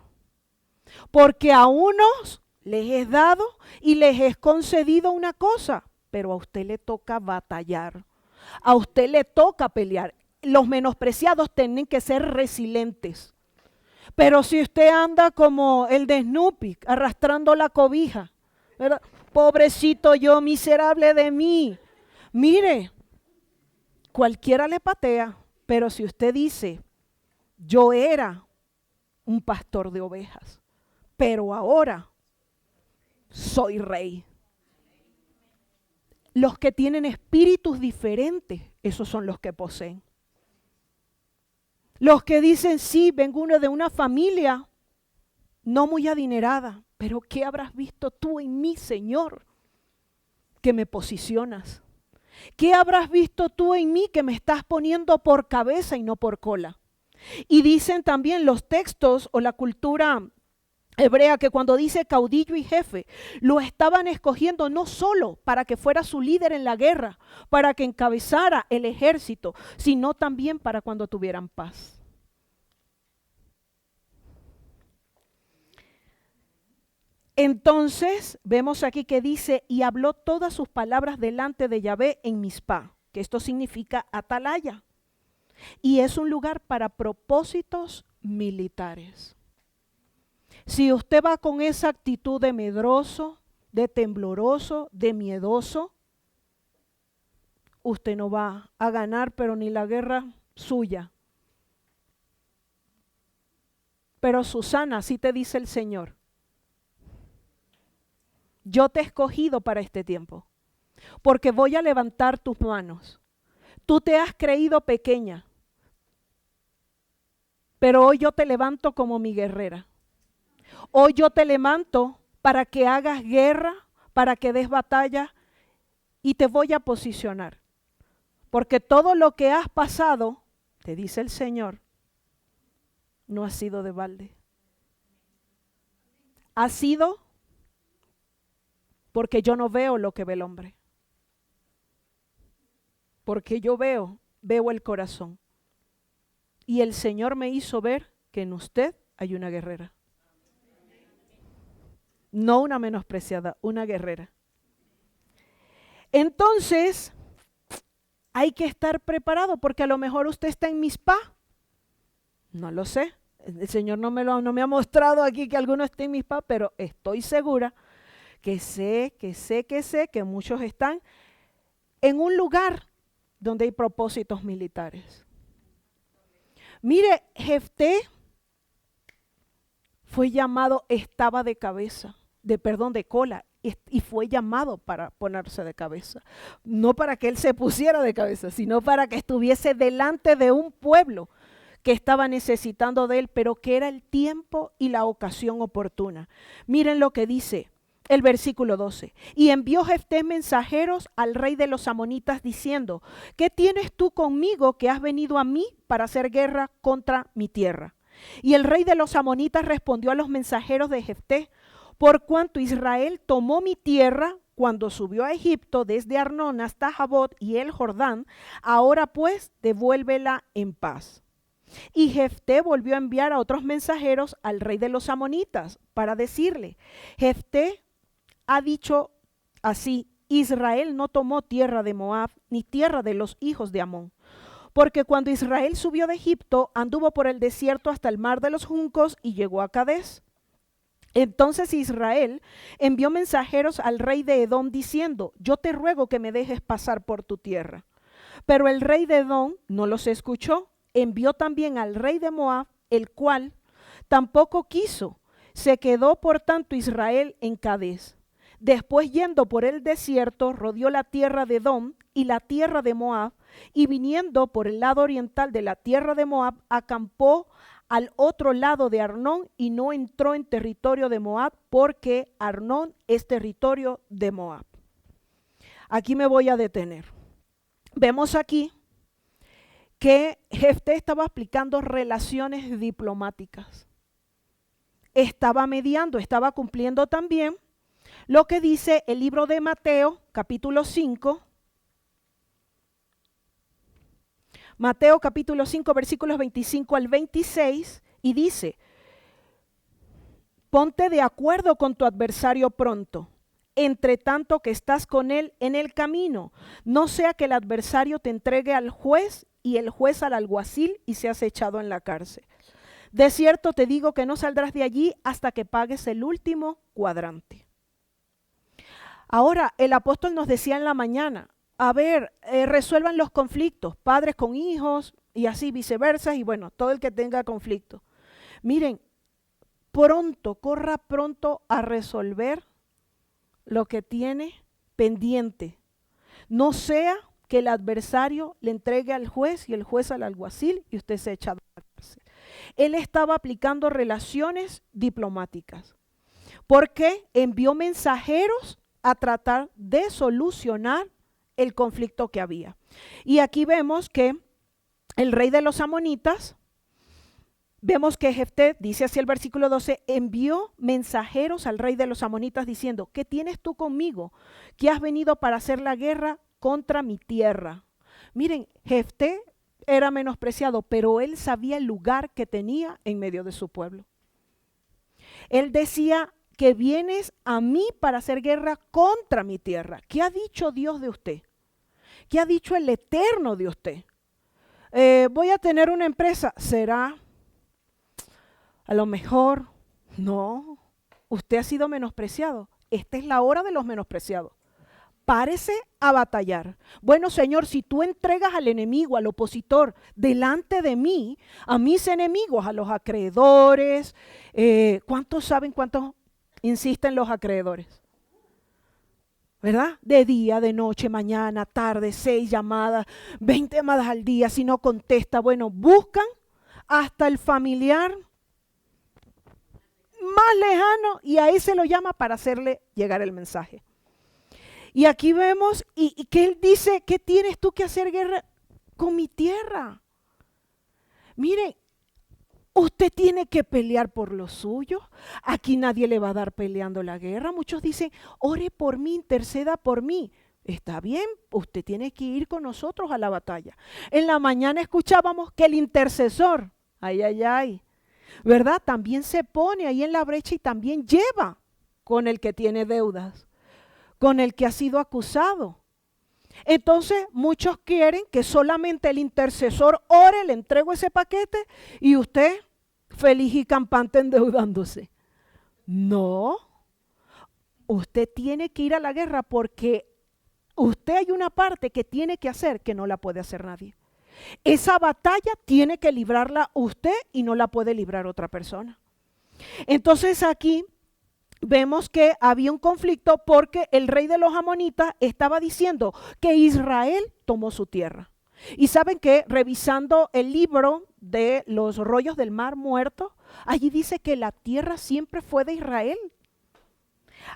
Porque a unos les es dado y les es concedido una cosa, pero a usted le toca batallar. A usted le toca pelear. Los menospreciados tienen que ser resilientes. Pero si usted anda como el de Snoopy, arrastrando la cobija, ¿verdad? Pobrecito yo, miserable de mí. Mire, cualquiera le patea, pero si usted dice, yo era un pastor de ovejas, pero ahora soy rey. Los que tienen espíritus diferentes, esos son los que poseen. Los que dicen, sí, vengo de una familia no muy adinerada, pero ¿qué habrás visto tú en mí, Señor, que me posicionas? ¿Qué habrás visto tú en mí que me estás poniendo por cabeza y no por cola? Y dicen también los textos o la cultura hebrea que cuando dice caudillo y jefe, lo estaban escogiendo no solo para que fuera su líder en la guerra, para que encabezara el ejército, sino también para cuando tuvieran paz. Entonces vemos aquí que dice, y habló todas sus palabras delante de Yahvé en Mizpá, que esto significa atalaya, y es un lugar para propósitos militares. Si usted va con esa actitud de medroso, de tembloroso, de miedoso, usted no va a ganar, pero ni la guerra suya. Pero Susana, así te dice el Señor, yo te he escogido para este tiempo, porque voy a levantar tus manos. Tú te has creído pequeña, pero hoy yo te levanto como mi guerrera. Hoy yo te levanto para que hagas guerra, para que des batalla, y te voy a posicionar. Porque todo lo que has pasado, te dice el Señor, no ha sido de balde. Ha sido porque yo no veo lo que ve el hombre. Porque yo veo el corazón. Y el Señor me hizo ver que en usted hay una guerrera. No una menospreciada, una guerrera. Entonces, hay que estar preparado porque a lo mejor usted está en Mizpá. No lo sé. El Señor no me ha mostrado aquí que alguno esté en Mizpá, pero estoy segura que sé que muchos están en un lugar donde hay propósitos militares. Mire, Jefté fue llamado, estaba de cabeza, de cola, y fue llamado para ponerse de cabeza. No para que él se pusiera de cabeza, sino para que estuviese delante de un pueblo que estaba necesitando de él, pero que era el tiempo y la ocasión oportuna. Miren lo que dice el versículo 12. Y envió Jefté mensajeros al rey de los amonitas diciendo, ¿qué tienes tú conmigo que has venido a mí para hacer guerra contra mi tierra? Y el rey de los amonitas respondió a los mensajeros de Jefté, por cuanto Israel tomó mi tierra cuando subió a Egipto desde Arnón hasta Jabot y el Jordán, ahora pues devuélvela en paz. Y Jefté volvió a enviar a otros mensajeros al rey de los amonitas para decirle, Jefté ha dicho así, Israel no tomó tierra de Moab ni tierra de los hijos de Amón. Porque cuando Israel subió de Egipto, anduvo por el desierto hasta el mar de los juncos y llegó a Cades. Entonces Israel envió mensajeros al rey de Edom diciendo, yo te ruego que me dejes pasar por tu tierra. Pero el rey de Edom no los escuchó. Envió también al rey de Moab, el cual tampoco quiso. Se quedó por tanto Israel en Cades. Después yendo por el desierto, rodeó la tierra de Edom y la tierra de Moab, y viniendo por el lado oriental de la tierra de Moab, acampó al otro lado de Arnón y no entró en territorio de Moab, porque Arnón es territorio de Moab. Aquí me voy a detener. Vemos aquí que Jefté estaba aplicando relaciones diplomáticas. Estaba mediando, estaba cumpliendo también lo que dice el libro de Mateo, capítulo 5. Mateo capítulo 5, versículos 25 al 26, y dice, ponte de acuerdo con tu adversario pronto, entre tanto que estás con él en el camino, no sea que el adversario te entregue al juez y el juez al alguacil y seas echado en la cárcel. De cierto te digo que no saldrás de allí hasta que pagues el último cuadrante. Ahora, el apóstol nos decía en la mañana, resuelvan los conflictos, padres con hijos y así viceversa, y bueno, todo el que tenga conflicto. Miren, corra pronto a resolver lo que tiene pendiente. No sea que el adversario le entregue al juez y el juez al alguacil y usted se echa a la cárcel. Él estaba aplicando relaciones diplomáticas porque envió mensajeros a tratar de solucionar el conflicto que había. Y aquí vemos que el rey de los amonitas, vemos que Jefté, dice así el versículo 12, envió mensajeros al rey de los amonitas diciendo, ¿qué tienes tú conmigo? Que has venido para hacer la guerra contra mi tierra. Miren, Jefté era menospreciado, pero él sabía el lugar que tenía en medio de su pueblo. Él decía, que vienes a mí para hacer guerra contra mi tierra. ¿Qué ha dicho Dios de usted? ¿Qué ha dicho el Eterno de usted? Voy a tener una empresa. ¿Será? A lo mejor. No. Usted ha sido menospreciado. Esta es la hora de los menospreciados. Párese a batallar. Bueno, Señor, si tú entregas al enemigo, al opositor, delante de mí, a mis enemigos, a los acreedores, ¿cuántos saben cuántos insisten los acreedores? ¿Verdad? De día, de noche, mañana, tarde, 6 llamadas, 20 llamadas al día, si no contesta, bueno, buscan hasta el familiar más lejano y ahí se lo llama para hacerle llegar el mensaje. Y aquí vemos, y que él dice, ¿qué tienes tú que hacer guerra con mi tierra? Mire, usted tiene que pelear por lo suyo. Aquí nadie le va a dar peleando la guerra. Muchos dicen, ore por mí, interceda por mí. Está bien, usted tiene que ir con nosotros a la batalla. En la mañana escuchábamos que el intercesor, ay, ¿verdad? También se pone ahí en la brecha y también lleva con el que tiene deudas, con el que ha sido acusado. Entonces muchos quieren que solamente el intercesor ore, le entrego ese paquete y usted feliz y campante endeudándose. No, usted tiene que ir a la guerra porque usted hay una parte que tiene que hacer que no la puede hacer nadie. Esa batalla tiene que librarla usted y no la puede librar otra persona. Entonces aquí vemos que había un conflicto porque el rey de los amonitas estaba diciendo que Israel tomó su tierra. Y saben que revisando el libro de los rollos del mar muerto, allí dice que la tierra siempre fue de Israel.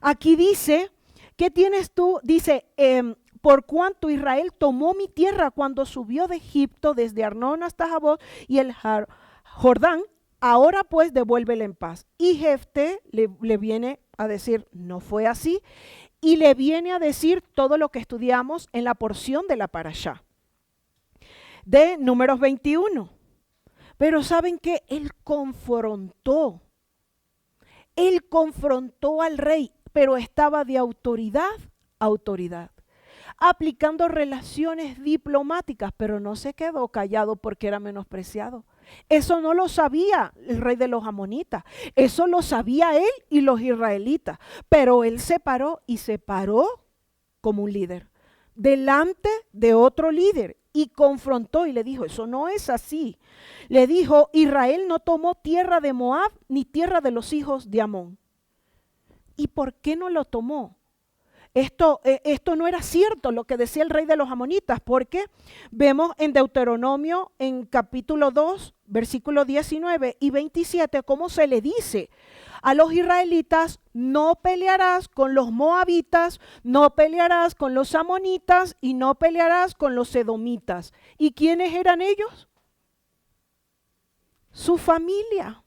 Aquí dice, ¿qué tienes tú? Dice, por cuanto Israel tomó mi tierra cuando subió de Egipto desde Arnón hasta Jabot y el Jordán, ahora pues devuélvele en paz. Y Jefté le viene a decir, no fue así, y le viene a decir todo lo que estudiamos en la porción de la parashá de Números 21. Pero ¿saben qué? Él confrontó al rey, pero estaba de autoridad a autoridad, aplicando relaciones diplomáticas, pero no se quedó callado porque era menospreciado. Eso no lo sabía el rey de los amonitas, eso lo sabía él y los israelitas, pero él se paró como un líder, delante de otro líder y confrontó y le dijo, eso no es así. Le dijo, Israel no tomó tierra de Moab ni tierra de los hijos de Amón. ¿Y por qué no lo tomó? Esto no era cierto lo que decía el rey de los amonitas, porque vemos en Deuteronomio en capítulo 2, versículos 19 y 27, cómo se le dice a los israelitas, no pelearás con los moabitas, no pelearás con los amonitas y no pelearás con los edomitas. ¿Y quiénes eran ellos? Su familia.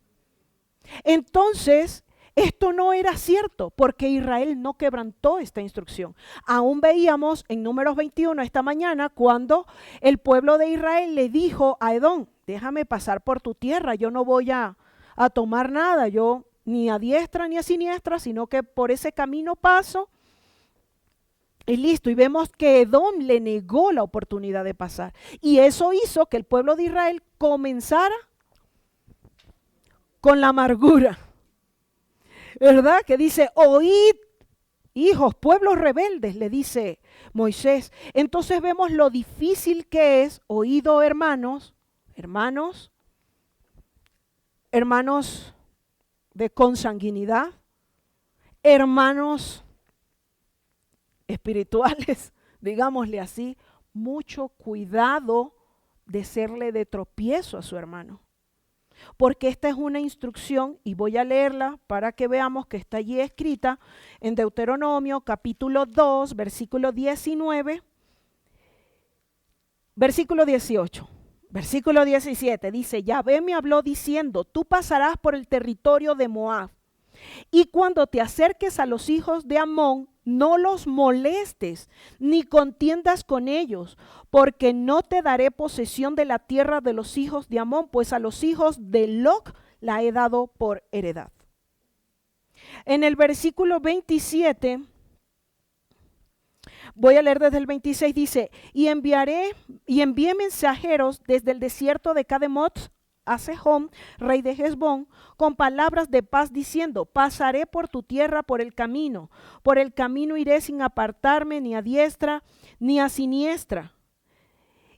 Entonces, esto no era cierto porque Israel no quebrantó esta instrucción. Aún veíamos en Números 21 esta mañana cuando el pueblo de Israel le dijo a Edom, déjame pasar por tu tierra, yo no voy a tomar nada, yo ni a diestra ni a siniestra, sino que por ese camino paso y listo. Y vemos que Edom le negó la oportunidad de pasar. Y eso hizo que el pueblo de Israel comenzara con la amargura. ¿Verdad? Que dice, oíd, hijos, pueblos rebeldes, le dice Moisés. Entonces vemos lo difícil que es, oído hermanos de consanguinidad, hermanos espirituales, digámosle así, mucho cuidado de serle de tropiezo a su hermano. Porque esta es una instrucción y voy a leerla para que veamos que está allí escrita en Deuteronomio capítulo 2, versículo 19, versículo 18, versículo 17, dice, Yahvé me habló diciendo, tú pasarás por el territorio de Moab y cuando te acerques a los hijos de Amón, no los molestes ni contiendas con ellos, porque no te daré posesión de la tierra de los hijos de Amón, pues a los hijos de Loc la he dado por heredad. En el versículo 27, voy a leer desde el 26, dice, y envié mensajeros desde el desierto de Cademot a Sejón, rey de Hesbón, con palabras de paz diciendo, pasaré por tu tierra por el camino iré sin apartarme ni a diestra ni a siniestra.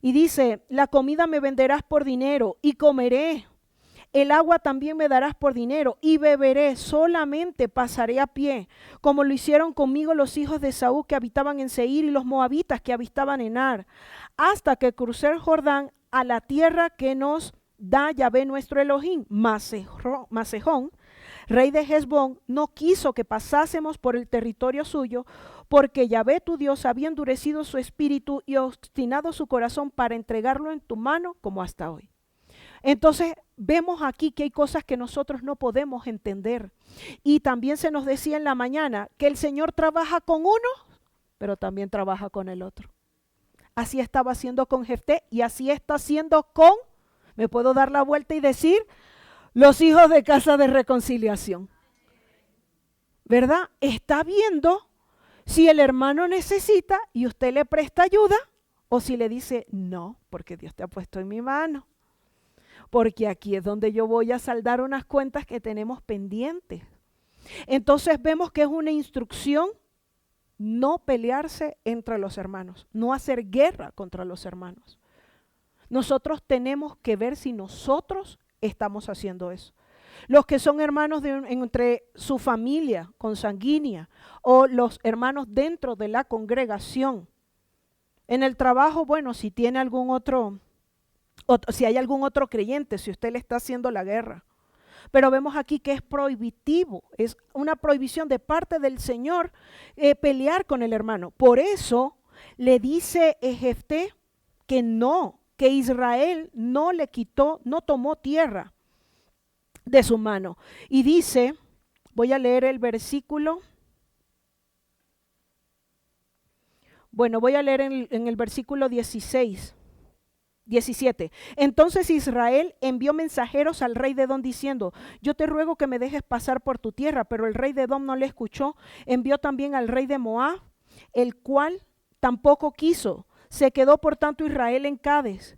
Y dice, la comida me venderás por dinero y comeré. El agua también me darás por dinero y beberé, solamente pasaré a pie, como lo hicieron conmigo los hijos de Esaú que habitaban en Seir y los moabitas que habitaban en Ar, hasta que crucé el Jordán a la tierra que nos da Yahvé nuestro Elohim. Mas Sejón, rey de Hesbón, no quiso que pasásemos por el territorio suyo, porque Yahvé tu Dios había endurecido su espíritu y obstinado su corazón para entregarlo en tu mano como hasta hoy. Entonces vemos aquí que hay cosas que nosotros no podemos entender. Y también se nos decía en la mañana que el Señor trabaja con uno, pero también trabaja con el otro. Así estaba haciendo con Jefté y así está haciendo con, me puedo dar la vuelta y decir, los hijos de casa de reconciliación. ¿Verdad? Está viendo si el hermano necesita y usted le presta ayuda o si le dice, no, porque Dios te ha puesto en mi mano. Porque aquí es donde yo voy a saldar unas cuentas que tenemos pendientes. Entonces vemos que es una instrucción no pelearse entre los hermanos, no hacer guerra contra los hermanos. Nosotros tenemos que ver si nosotros estamos haciendo eso. Los que son hermanos entre su familia consanguínea o los hermanos dentro de la congregación. En el trabajo, bueno, si tiene algún otro, si hay algún otro creyente, si usted le está haciendo la guerra. Pero vemos aquí que es prohibitivo, es una prohibición de parte del Señor pelear con el hermano. Por eso le dice Jefté que no, que Israel no le quitó, no tomó tierra de su mano. Y dice, voy a leer el versículo. Bueno, voy a leer en el versículo 17. Entonces Israel envió mensajeros al rey de Edom diciendo, yo te ruego que me dejes pasar por tu tierra, pero el rey de Edom no le escuchó. Envió también al rey de Moab, el cual tampoco quiso. Se quedó por tanto Israel en Cades.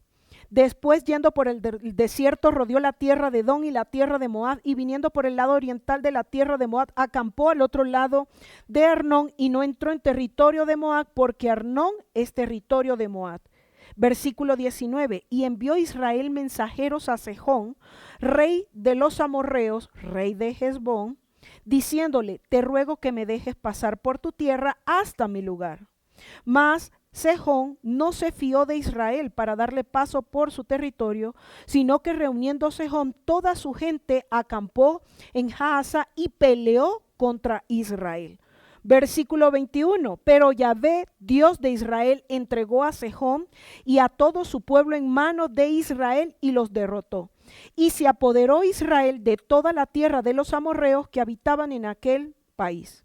Después, yendo por el desierto, rodeó la tierra de Edom y la tierra de Moab, y viniendo por el lado oriental de la tierra de Moab, acampó al otro lado de Arnón y no entró en territorio de Moab, porque Arnón es territorio de Moab. Versículo 19, y envió Israel mensajeros a Sejón, rey de los amorreos, rey de Hesbón, diciéndole, te ruego que me dejes pasar por tu tierra hasta mi lugar. Mas Sejón no se fió de Israel para darle paso por su territorio, sino que reuniendo Sejón toda su gente acampó en Jahaza y peleó contra Israel. Versículo 21, pero Yahvé, Dios de Israel, entregó a Sejón y a todo su pueblo en manos de Israel y los derrotó. Y se apoderó Israel de toda la tierra de los amorreos que habitaban en aquel país.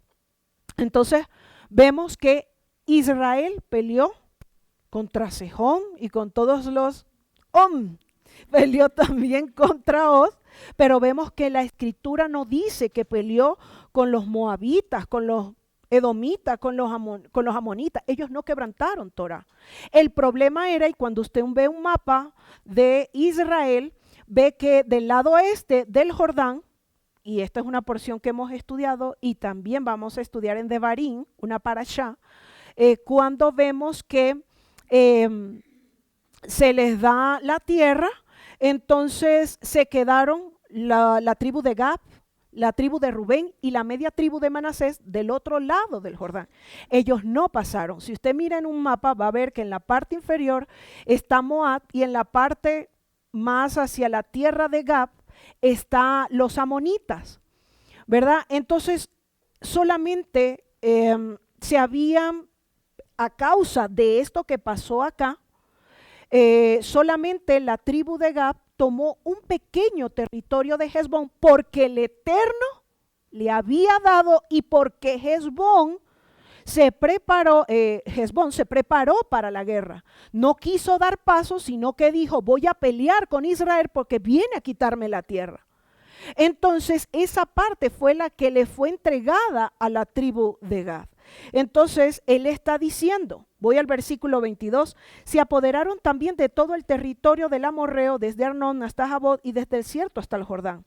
Entonces vemos que Israel peleó contra Sejón y con todos los peleó también contra Oz, pero vemos que la escritura no dice que peleó con los moabitas, con los edomitas, con los amonitas. Ellos no quebrantaron Torah. El problema era, y cuando usted ve un mapa de Israel, ve que del lado este del Jordán, y esta es una porción que hemos estudiado y también vamos a estudiar en Devarim, una parashá, cuando vemos que se les da la tierra, entonces se quedaron la tribu de Gad, la tribu de Rubén y la media tribu de Manasés del otro lado del Jordán. Ellos no pasaron. Si usted mira en un mapa va a ver que en la parte inferior está Moab y en la parte más hacia la tierra de Gad está los amonitas, ¿verdad? Entonces solamente se habían, a causa de esto que pasó acá, solamente la tribu de Gad tomó un pequeño territorio de Hesbón porque el Eterno le había dado y porque Hesbón se preparó para la guerra. No quiso dar paso, sino que dijo, voy a pelear con Israel porque viene a quitarme la tierra. Entonces, esa parte fue la que le fue entregada a la tribu de Gad. Entonces, él está diciendo, voy al versículo 22, se apoderaron también de todo el territorio del amorreo, desde Arnón hasta Jabot y desde el desierto hasta el Jordán.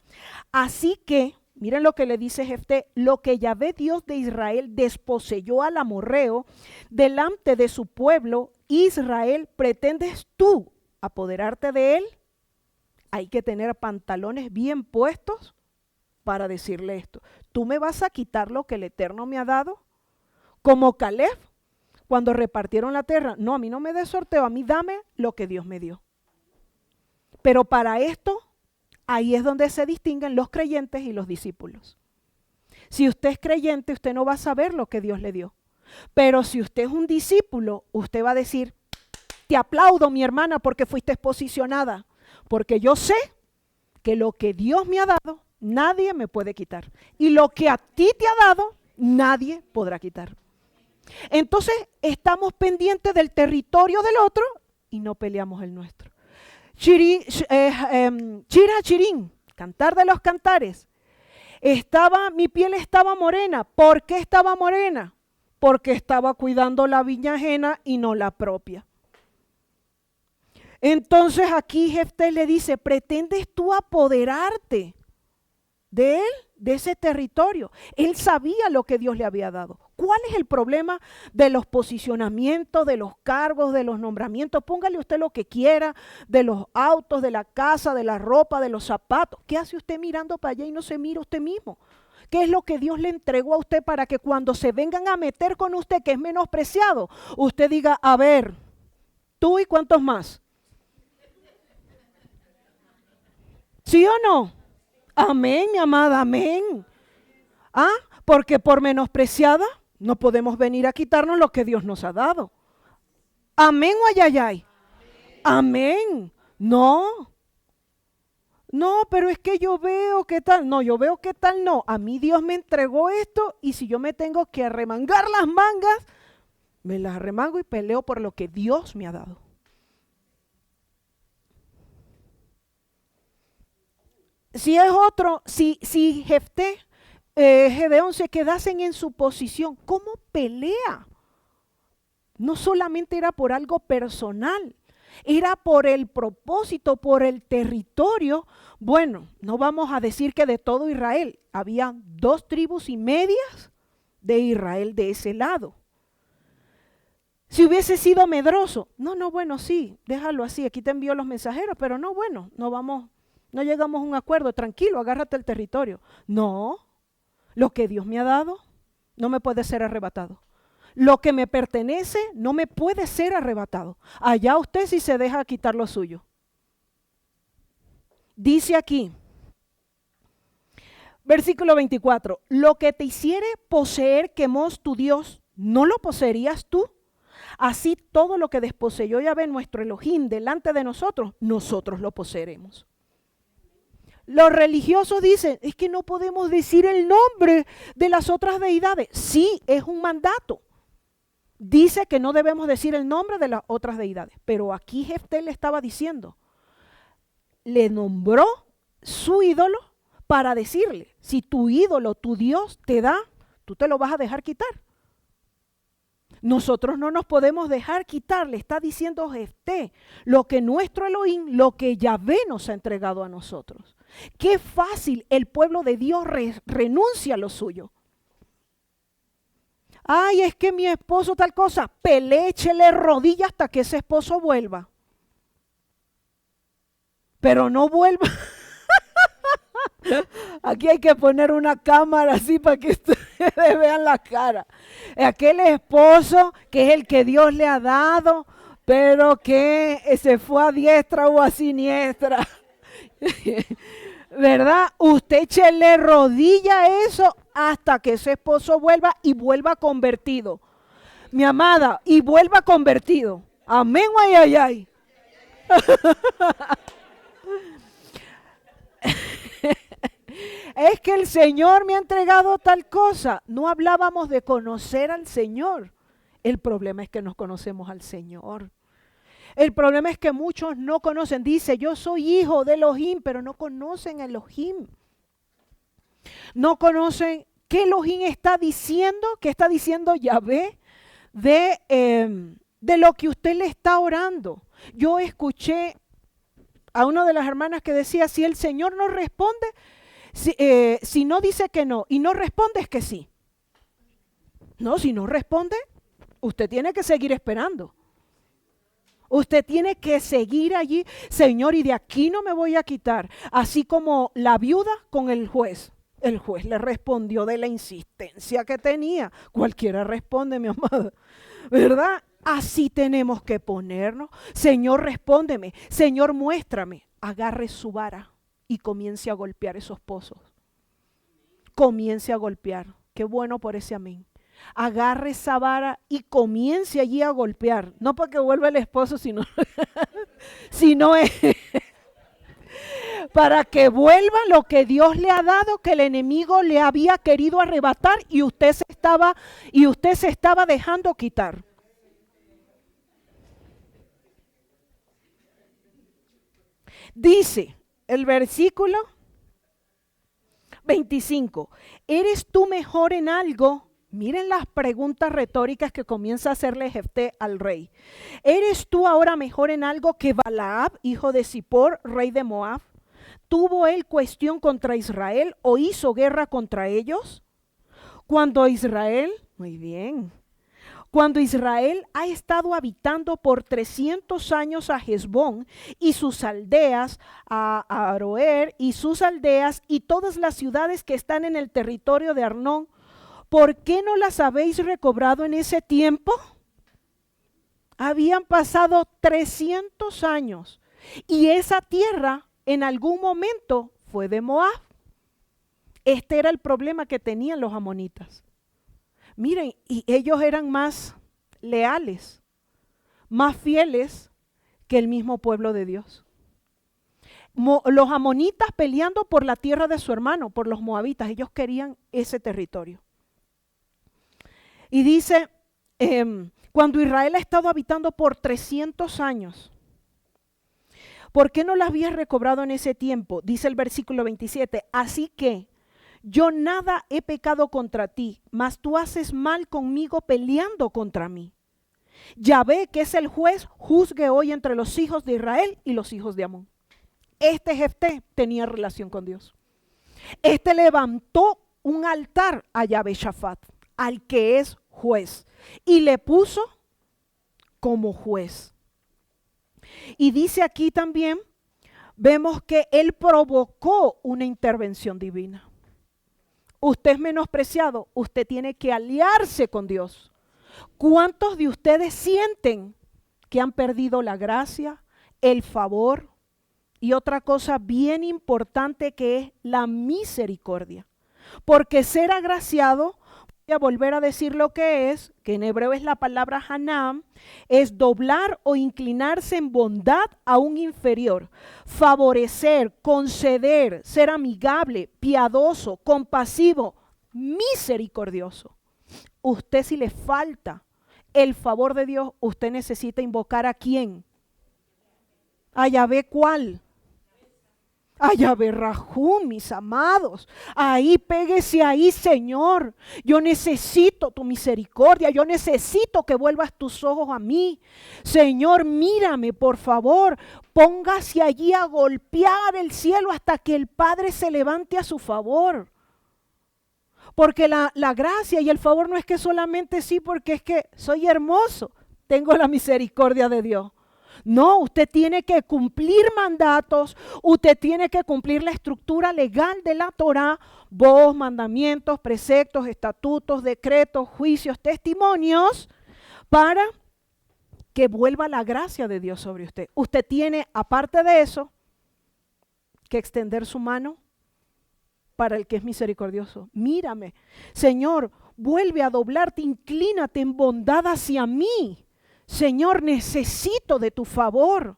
Así que, miren lo que le dice Jefté, lo que Yahvé Dios de Israel desposeyó al amorreo delante de su pueblo, Israel, ¿pretendes tú apoderarte de él? Hay que tener pantalones bien puestos para decirle esto. ¿Tú me vas a quitar lo que el Eterno me ha dado? Como Caleb, cuando repartieron la tierra. No, a mí no me des sorteo, a mí dame lo que Dios me dio. Pero para esto, ahí es donde se distinguen los creyentes y los discípulos. Si usted es creyente, usted no va a saber lo que Dios le dio. Pero si usted es un discípulo, usted va a decir, te aplaudo, mi hermana, porque fuiste posicionada. Porque yo sé que lo que Dios me ha dado, nadie me puede quitar. Y lo que a ti te ha dado, nadie podrá quitar. Entonces, estamos pendientes del territorio del otro y no peleamos el nuestro. Chira Chirín, cantar de los cantares. Mi piel estaba morena. ¿Por qué estaba morena? Porque estaba cuidando la viña ajena y no la propia. Entonces aquí Jefté le dice, ¿pretendes tú apoderarte de él, de ese territorio? Él sabía lo que Dios le había dado. ¿Cuál es el problema de los posicionamientos, de los cargos, de los nombramientos? Póngale usted lo que quiera, de los autos, de la casa, de la ropa, de los zapatos. ¿Qué hace usted mirando para allá y no se mira usted mismo? ¿Qué es lo que Dios le entregó a usted para que cuando se vengan a meter con usted, que es menospreciado, usted diga, a ver, tú y cuántos más? ¿Sí o no? Amén, mi amada, amén. Porque por menospreciada no podemos venir a quitarnos lo que Dios nos ha dado. Amén o ayayay. Amén. No, pero es que yo veo qué tal. No, yo veo qué tal no. A mí Dios me entregó esto y si yo me tengo que arremangar las mangas, me las arremango y peleo por lo que Dios me ha dado. Si es otro, si Jefté, Gedeón se quedasen en su posición, ¿cómo pelea? No solamente era por algo personal, era por el propósito, por el territorio. Bueno, no vamos a decir que de todo Israel, había 2 tribus y medias de Israel de ese lado. Si hubiese sido medroso, bueno, sí, déjalo así, aquí te envío los mensajeros, pero no, bueno, no llegamos a un acuerdo, tranquilo, agárrate el territorio. No, lo que Dios me ha dado no me puede ser arrebatado. Lo que me pertenece no me puede ser arrebatado. Allá usted si se deja quitar lo suyo. Dice aquí, versículo 24, lo que te hiciere poseer Quemos tu Dios, ¿no lo poseerías tú? Así todo lo que desposeyó Yahvé nuestro Elohim delante de nosotros, nosotros lo poseeremos. Los religiosos dicen, es que no podemos decir el nombre de las otras deidades. Sí, es un mandato. Dice que no debemos decir el nombre de las otras deidades. Pero aquí Jefté le estaba diciendo, le nombró su ídolo para decirle, si tu ídolo, tu Dios te da, tú te lo vas a dejar quitar. Nosotros no nos podemos dejar quitar, le está diciendo Jefté, lo que nuestro Elohim, lo que Yahvé nos ha entregado a nosotros. Qué fácil el pueblo de Dios renuncia a lo suyo. Ay, es que mi esposo tal cosa, peléchele rodillas hasta que ese esposo vuelva. Pero no vuelva. Aquí hay que poner una cámara así para que ustedes vean la cara. Aquel esposo que es el que Dios le ha dado, pero que se fue a diestra o a siniestra. ¿Verdad? Usted échele rodilla a eso hasta que ese esposo vuelva y vuelva convertido. Mi amada, y vuelva convertido. Amén, ay. Es que el Señor me ha entregado tal cosa. No hablábamos de conocer al Señor. El problema es que nos conocemos al Señor. El problema es que muchos no conocen. Dice, yo soy hijo de Elohim, pero no conocen a Elohim. No conocen qué Elohim está diciendo, qué está diciendo Yahvé de lo que usted le está orando. Yo escuché a una de las hermanas que decía, si el Señor no responde, si no dice que no y no responde es que sí. No, si no responde, usted tiene que seguir esperando. Usted tiene que seguir allí, Señor, y de aquí no me voy a quitar. Así como la viuda con el juez. El juez le respondió de la insistencia que tenía. Cualquiera responde, mi amada, ¿verdad? Así tenemos que ponernos. Señor, respóndeme. Señor, muéstrame. Agarre su vara y comience a golpear esos pozos. Comience a golpear. Qué bueno por ese amén. Agarre esa vara y comience allí a golpear. No para que vuelva el esposo, sino es para que vuelva lo que Dios le ha dado, que el enemigo le había querido arrebatar y usted se estaba dejando quitar. Dice el versículo 25, ¿eres tú mejor en algo? Miren las preguntas retóricas que comienza a hacerle Jefté al rey. ¿Eres tú ahora mejor en algo que Balaab, hijo de Zippor, rey de Moab? ¿Tuvo él cuestión contra Israel o hizo guerra contra ellos? Muy bien, cuando Israel ha estado habitando por 300 años a Hezbón y sus aldeas, a Aroer y sus aldeas y todas las ciudades que están en el territorio de Arnón, ¿por qué no las habéis recobrado en ese tiempo? Habían pasado 300 años y esa tierra en algún momento fue de Moab. Este era el problema que tenían los amonitas. Miren, y ellos eran más leales, más fieles que el mismo pueblo de Dios. Los amonitas peleando por la tierra de su hermano, por los moabitas, ellos querían ese territorio. Y dice, cuando Israel ha estado habitando por 300 años, ¿por qué no las habías recobrado en ese tiempo? Dice el versículo 27, así que yo nada he pecado contra ti, mas tú haces mal conmigo peleando contra mí. Yahvé, que es el juez, juzgue hoy entre los hijos de Israel y los hijos de Amón. Este Jefté tenía relación con Dios. Este levantó un altar a Yahvé Shafat, al que es juez, y le puso como juez. Y dice aquí también, vemos que él provocó una intervención divina. Usted es menospreciado, usted tiene que aliarse con Dios. ¿Cuántos de ustedes sienten que han perdido la gracia, el favor y otra cosa bien importante que es la misericordia? Porque ser agraciado, voy a volver a decir lo que es, que en hebreo es la palabra hanam, es doblar o inclinarse en bondad a un inferior, favorecer, conceder, ser amigable, piadoso, compasivo, misericordioso. Usted, si le falta el favor de Dios, usted necesita invocar ¿a quién? A Yahvé, ¿cuál? A Yahvé Rahum, mis amados. Ahí, péguese ahí, Señor. Yo necesito tu misericordia. Yo necesito que vuelvas tus ojos a mí. Señor, mírame, por favor. Póngase allí a golpear el cielo hasta que el Padre se levante a su favor. Porque la gracia y el favor no es que solamente sí, porque es que soy hermoso, tengo la misericordia de Dios. No, usted tiene que cumplir mandatos, usted tiene que cumplir la estructura legal de la Torá, voz, mandamientos, preceptos, estatutos, decretos, juicios, testimonios, para que vuelva la gracia de Dios sobre usted. Usted tiene, aparte de eso, que extender su mano para el que es misericordioso. Mírame, Señor, vuelve a doblarte, inclínate en bondad hacia mí. Señor, necesito de tu favor.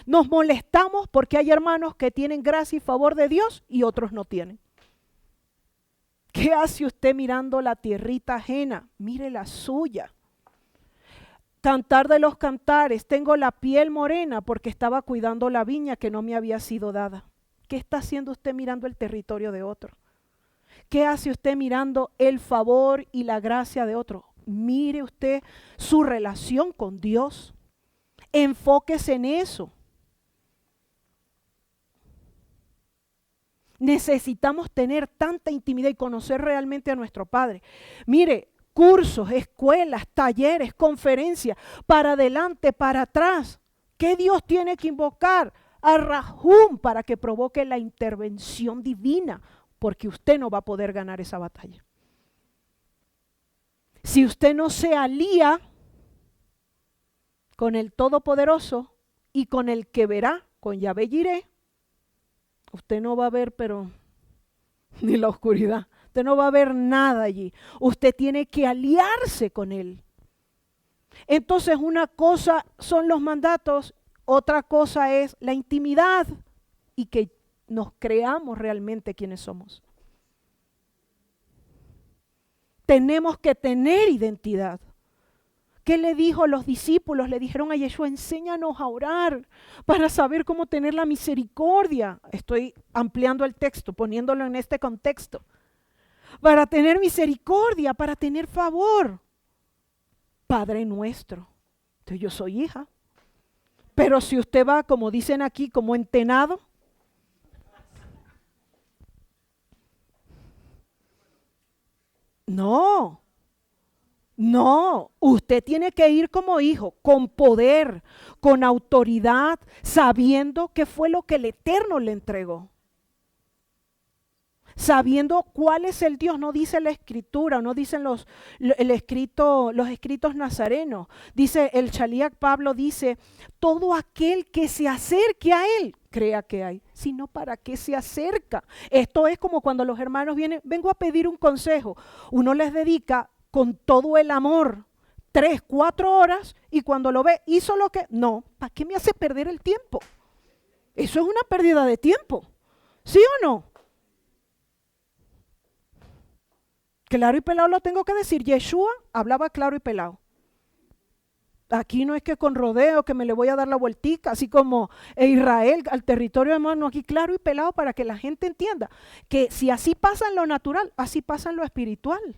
Nos molestamos porque hay hermanos que tienen gracia y favor de Dios y otros no tienen. ¿Qué hace usted mirando la tierrita ajena? Mire la suya. Cantar de los cantares, tengo la piel morena porque estaba cuidando la viña que no me había sido dada. ¿Qué está haciendo usted mirando el territorio de otro? ¿Qué hace usted mirando el favor y la gracia de otro? Mire usted su relación con Dios. Enfóquese en eso. Necesitamos tener tanta intimidad y conocer realmente a nuestro Padre. Mire, cursos, escuelas, talleres, conferencias, para adelante, para atrás. ¿Qué Dios tiene que invocar? A Rahum para que provoque la intervención divina, porque usted no va a poder ganar esa batalla. Si usted no se alía con el Todopoderoso y con el que verá, con Yahvé Yireh, usted no va a ver, pero ni la oscuridad. Usted no va a ver nada allí. Usted tiene que aliarse con Él. Entonces, una cosa son los mandatos, otra cosa es la intimidad y que nos creamos realmente quienes somos. Tenemos que tener identidad. ¿Qué le dijo los discípulos? Le dijeron a Yeshua, enséñanos a orar para saber cómo tener la misericordia. Estoy ampliando el texto, poniéndolo en este contexto. Para tener misericordia, para tener favor. Padre nuestro. Entonces yo soy hija. Pero si usted va, como dicen aquí, como entenado, no. No, usted tiene que ir como hijo, con poder, con autoridad, sabiendo qué fue lo que el Eterno le entregó. Sabiendo cuál es el Dios, no dice la Escritura, no dicen los escritos nazarenos. Dice el Shaliach Pablo, dice, todo aquel que se acerque a Él, crea que hay, sino para qué se acerca. Esto es como cuando los hermanos vienen, vengo a pedir un consejo, uno les dedica con todo el amor, 3, 4 horas, y cuando lo ve, hizo lo que, no, ¿para qué me hace perder el tiempo? Eso es una pérdida de tiempo, ¿sí o no? Claro y pelado lo tengo que decir, Yeshua hablaba claro y pelado. Aquí no es que con rodeo, que me le voy a dar la vueltica, así como Israel al territorio de Moab, no, aquí claro y pelado para que la gente entienda que si así pasa en lo natural, así pasa en lo espiritual.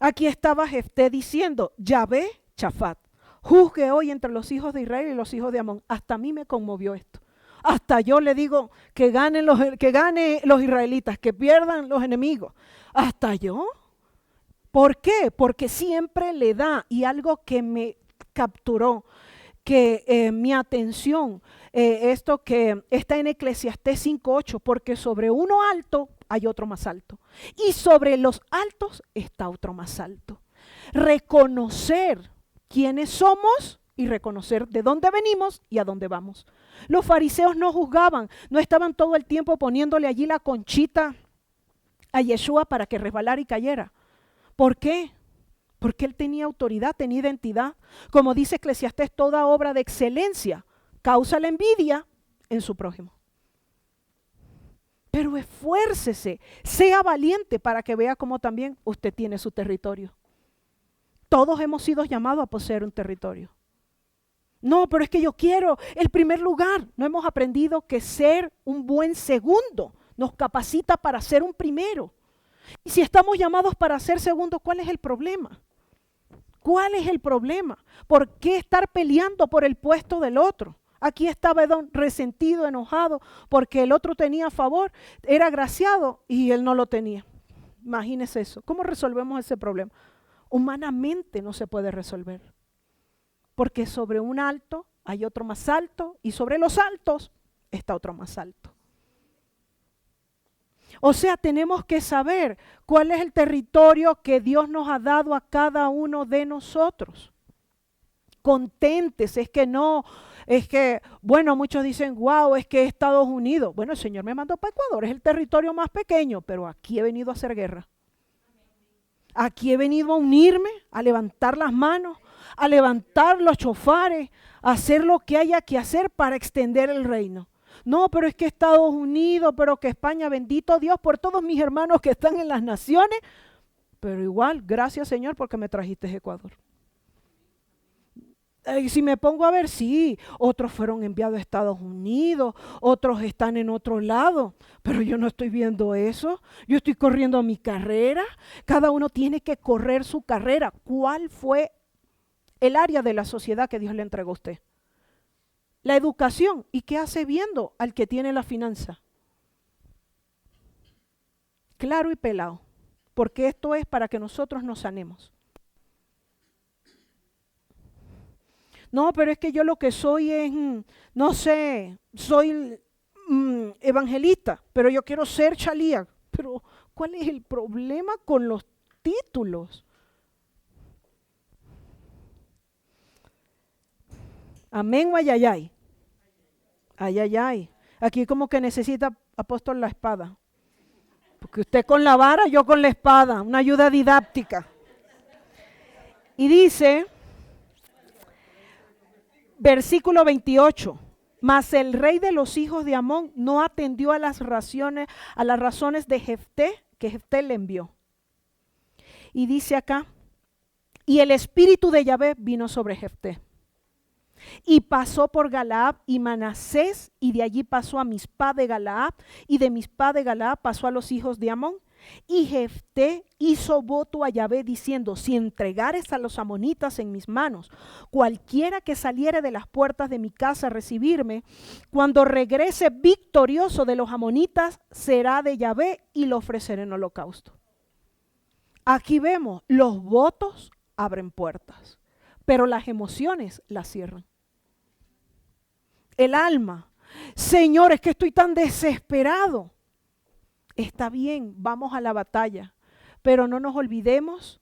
Aquí estaba Jefté diciendo, Yahvé Chafat, juzgue hoy entre los hijos de Israel y los hijos de Amón. Hasta a mí me conmovió esto. Hasta yo le digo que ganen los israelitas, que pierdan los enemigos. Hasta yo. ¿Por qué? Porque siempre le da, y algo que me capturó, que mi atención, esto que está en Eclesiastés 5:8, porque sobre uno alto hay otro más alto, y sobre los altos está otro más alto. Reconocer quiénes somos y reconocer de dónde venimos y a dónde vamos. Los fariseos no juzgaban, no estaban todo el tiempo poniéndole allí la conchita a Yeshua para que resbalara y cayera. ¿Por qué? Porque él tenía autoridad, tenía identidad. Como dice Eclesiastés, toda obra de excelencia causa la envidia en su prójimo. Pero esfuércese, sea valiente para que vea cómo también usted tiene su territorio. Todos hemos sido llamados a poseer un territorio. No, pero es que yo quiero el primer lugar. No hemos aprendido que ser un buen segundo nos capacita para ser un primero. Y si estamos llamados para ser segundos, ¿cuál es el problema? ¿Cuál es el problema? ¿Por qué estar peleando por el puesto del otro? Aquí estaba Edom resentido, enojado, porque el otro tenía favor, era agraciado y él no lo tenía. Imagínese eso. ¿Cómo resolvemos ese problema? Humanamente no se puede resolver. Porque sobre un alto hay otro más alto y sobre los altos está otro más alto. O sea, tenemos que saber cuál es el territorio que Dios nos ha dado a cada uno de nosotros. Contentes, es que no, es que, bueno, muchos dicen, wow, es que Estados Unidos. Bueno, el Señor me mandó para Ecuador, es el territorio más pequeño, pero aquí he venido a hacer guerra. Aquí he venido a unirme, a levantar las manos, a levantar los chofares, a hacer lo que haya que hacer para extender el reino. No, pero es que Estados Unidos, pero que España, bendito Dios por todos mis hermanos que están en las naciones, pero igual, gracias Señor porque me trajiste a Ecuador. Si me pongo a ver, sí, otros fueron enviados a Estados Unidos, otros están en otro lado, pero yo no estoy viendo eso. Yo estoy corriendo mi carrera. Cada uno tiene que correr su carrera. ¿Cuál fue el área de la sociedad que Dios le entregó a usted? La educación. ¿Y qué hace viendo al que tiene la finanza? Claro y pelado, porque esto es para que nosotros nos sanemos. No, pero es que yo lo que soy es, no sé, soy evangelista, pero yo quiero ser chalía. Pero, ¿cuál es el problema con los títulos? Amén o ayayay. Ayayay. Aquí como que necesita, apóstol, la espada. Porque usted con la vara, yo con la espada. Una ayuda didáctica. Y dice, versículo 28. Mas el rey de los hijos de Amón no atendió a las razones de Jefté, que Jefté le envió. Y dice acá, y el espíritu de Yahvé vino sobre Jefté. Y pasó por Galaad y Manasés, y de allí pasó a Mizpá de Galaad, y de Mizpá de Galaad pasó a los hijos de Amón. Y Jefté hizo voto a Yahvé diciendo, si entregares a los amonitas en mis manos, cualquiera que saliere de las puertas de mi casa a recibirme, cuando regrese victorioso de los amonitas, será de Yahvé y lo ofreceré en holocausto. Aquí vemos, los votos abren puertas, pero las emociones las cierran. El alma, Señor, es que estoy tan desesperado. Está bien, vamos a la batalla, pero no nos olvidemos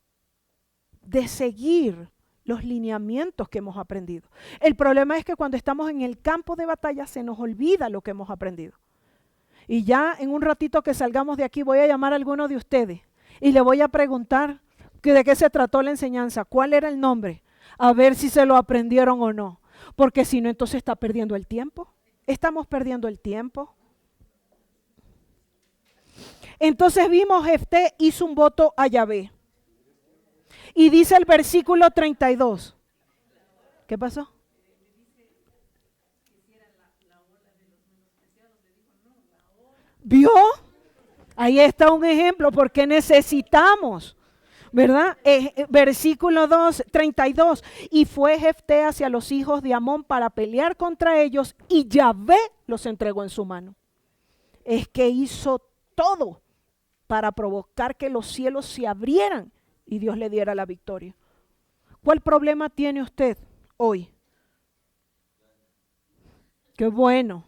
de seguir los lineamientos que hemos aprendido. El problema es que cuando estamos en el campo de batalla se nos olvida lo que hemos aprendido. Y ya en un ratito que salgamos de aquí voy a llamar a alguno de ustedes y le voy a preguntar de qué se trató la enseñanza, cuál era el nombre, a ver si se lo aprendieron o no. Porque si no, entonces está perdiendo el tiempo. Estamos perdiendo el tiempo. Entonces vimos, Jefté hizo un voto a Yahvé. Y dice el versículo 32. ¿Qué pasó? ¿Vio? Ahí está un ejemplo porque necesitamos, ¿verdad? Versículo 32. Y fue Jefté hacia los hijos de Amón para pelear contra ellos y Yahvé los entregó en su mano. Es que hizo todo para provocar que los cielos se abrieran y Dios le diera la victoria. ¿Cuál problema tiene usted hoy? Qué bueno.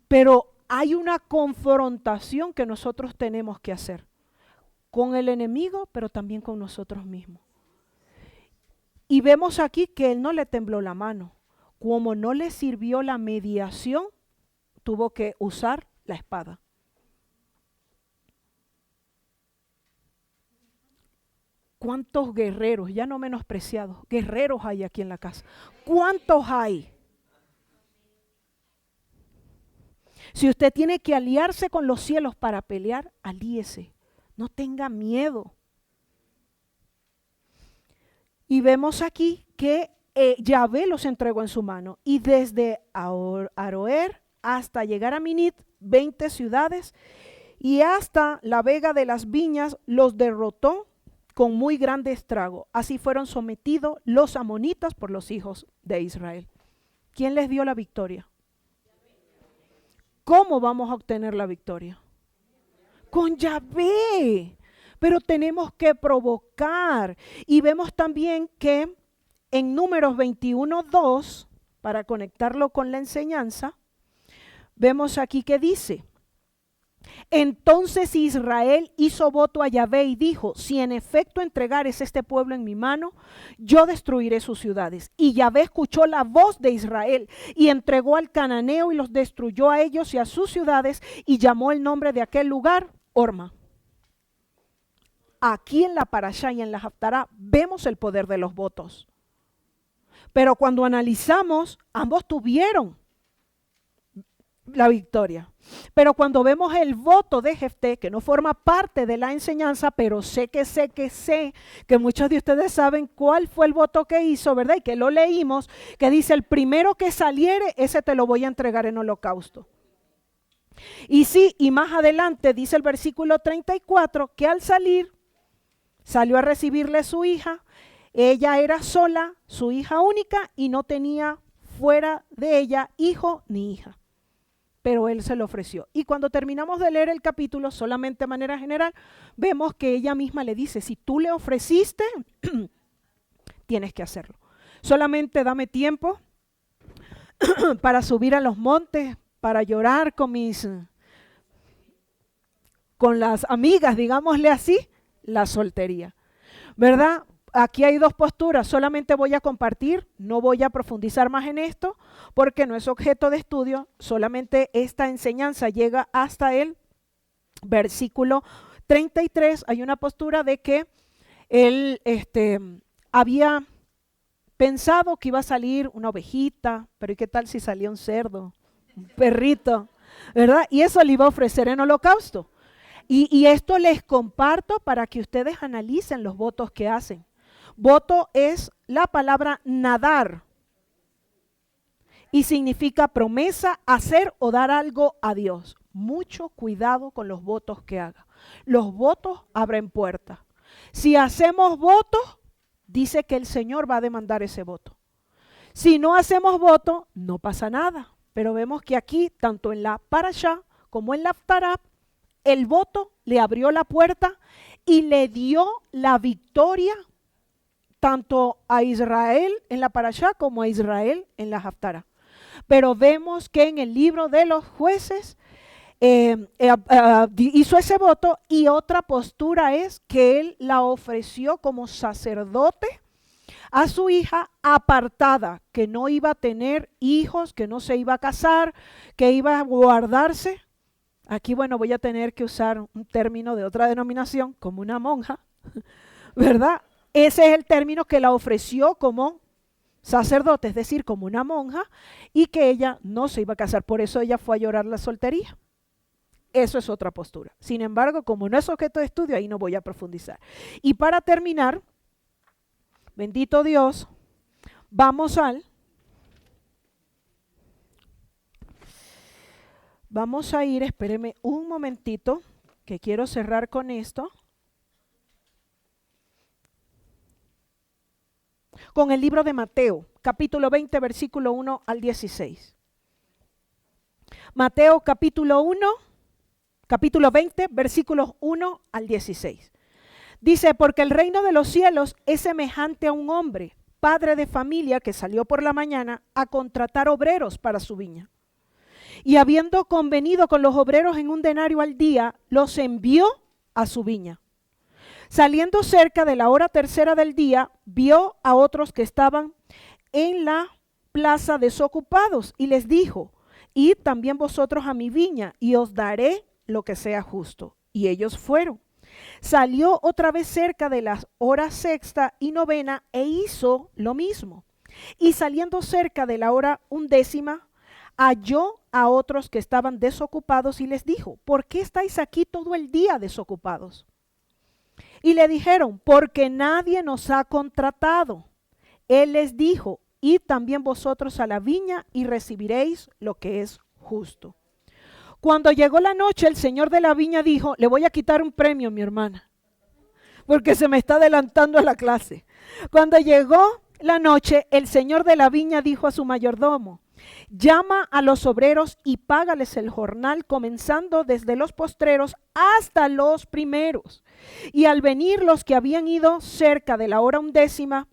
Pero hay una confrontación que nosotros tenemos que hacer con el enemigo, pero también con nosotros mismos. Y vemos aquí que él no le tembló la mano. Como no le sirvió la mediación, tuvo que usar la espada. ¿Cuántos guerreros, ya no menospreciados, guerreros hay aquí en la casa? ¿Cuántos hay? Si usted tiene que aliarse con los cielos para pelear, alíese. No tenga miedo. Y vemos aquí que Yahvé los entregó en su mano. Y desde Aroer hasta llegar a Minit, 20 ciudades, y hasta la vega de las viñas los derrotó con muy grande estrago. Así fueron sometidos los amonitas por los hijos de Israel. ¿Quién les dio la victoria? ¿Cómo vamos a obtener la victoria? Con Yahvé. Pero tenemos que provocar. Y vemos también que en Números 21:2, para conectarlo con la enseñanza, vemos aquí que dice: entonces Israel hizo voto a Yahvé y dijo: si en efecto entregares este pueblo en mi mano, yo destruiré sus ciudades. Y Yahvé escuchó la voz de Israel y entregó al cananeo y los destruyó a ellos y a sus ciudades y llamó el nombre de aquel lugar Horma. Aquí en la Parashá y en la Haftará vemos el poder de los votos. Pero cuando analizamos, ambos tuvieron la victoria. Pero cuando vemos el voto de Jefté, que no forma parte de la enseñanza, pero sé que muchos de ustedes saben cuál fue el voto que hizo, ¿verdad? Y que lo leímos, que dice, el primero que saliere, ese te lo voy a entregar en holocausto. Y sí, y más adelante dice el versículo 34, que al salir, salió a recibirle su hija, ella era sola, su hija única, y no tenía fuera de ella hijo ni hija. Pero él se lo ofreció. Y cuando terminamos de leer el capítulo, solamente de manera general, vemos que ella misma le dice, si tú le ofreciste, tienes que hacerlo. Solamente dame tiempo para subir a los montes, para llorar con las amigas, digámosle así, la soltería. ¿Verdad? Aquí hay dos posturas, solamente voy a compartir, no voy a profundizar más en esto porque no es objeto de estudio, solamente esta enseñanza llega hasta el versículo 33. Hay una postura de que él había pensado que iba a salir una ovejita, pero ¿y qué tal si salía un cerdo, un perrito? ¿Verdad? Y eso le iba a ofrecer en holocausto. Y esto les comparto para que ustedes analicen los votos que hacen. Voto es la palabra nadar y significa promesa, hacer o dar algo a Dios. Mucho cuidado con los votos que haga. Los votos abren puertas. Si hacemos votos, dice que el Señor va a demandar ese voto. Si no hacemos voto, no pasa nada. Pero vemos que aquí, tanto en la Parashá como en la Haftará, el voto le abrió la puerta y le dio la victoria tanto a Israel en la Parashá como a Israel en la Haftará. Pero vemos que en el libro de los jueces hizo ese voto, y otra postura es que él la ofreció como sacerdote a su hija apartada, que no iba a tener hijos, que no se iba a casar, que iba a guardarse. Aquí, bueno, voy a tener que usar un término de otra denominación, como una monja, ¿verdad? Ese es el término que la ofreció como sacerdote, es decir, como una monja, y que ella no se iba a casar. Por eso ella fue a llorar la soltería. Eso es otra postura. Sin embargo, como no es objeto de estudio, ahí no voy a profundizar. Y para terminar, bendito Dios, vamos a ir, espéreme un momentito, que quiero cerrar con esto. Con el libro de Mateo, capítulo 20, versículo 1 al 16. Mateo capítulo 20, versículos 1 al 16. Dice, porque el reino de los cielos es semejante a un hombre, padre de familia, que salió por la mañana a contratar obreros para su viña. Y habiendo convenido con los obreros en un denario al día, los envió a su viña. Saliendo cerca de la hora tercera del día, vio a otros que estaban en la plaza desocupados y les dijo, id también vosotros a mi viña y os daré lo que sea justo. Y ellos fueron. Salió otra vez cerca de las horas sexta y novena e hizo lo mismo. Y saliendo cerca de la hora undécima, halló a otros que estaban desocupados y les dijo, ¿por qué estáis aquí todo el día desocupados? Y le dijeron, porque nadie nos ha contratado. Él les dijo, id también vosotros a la viña y recibiréis lo que es justo. Cuando llegó la noche, el señor de la viña dijo, le voy a quitar un premio a mi hermana, porque se me está adelantando a la clase. Cuando llegó la noche, el señor de la viña dijo a su mayordomo, llama a los obreros y págales el jornal, comenzando desde los postreros hasta los primeros. Y al venir los que habían ido cerca de la hora undécima,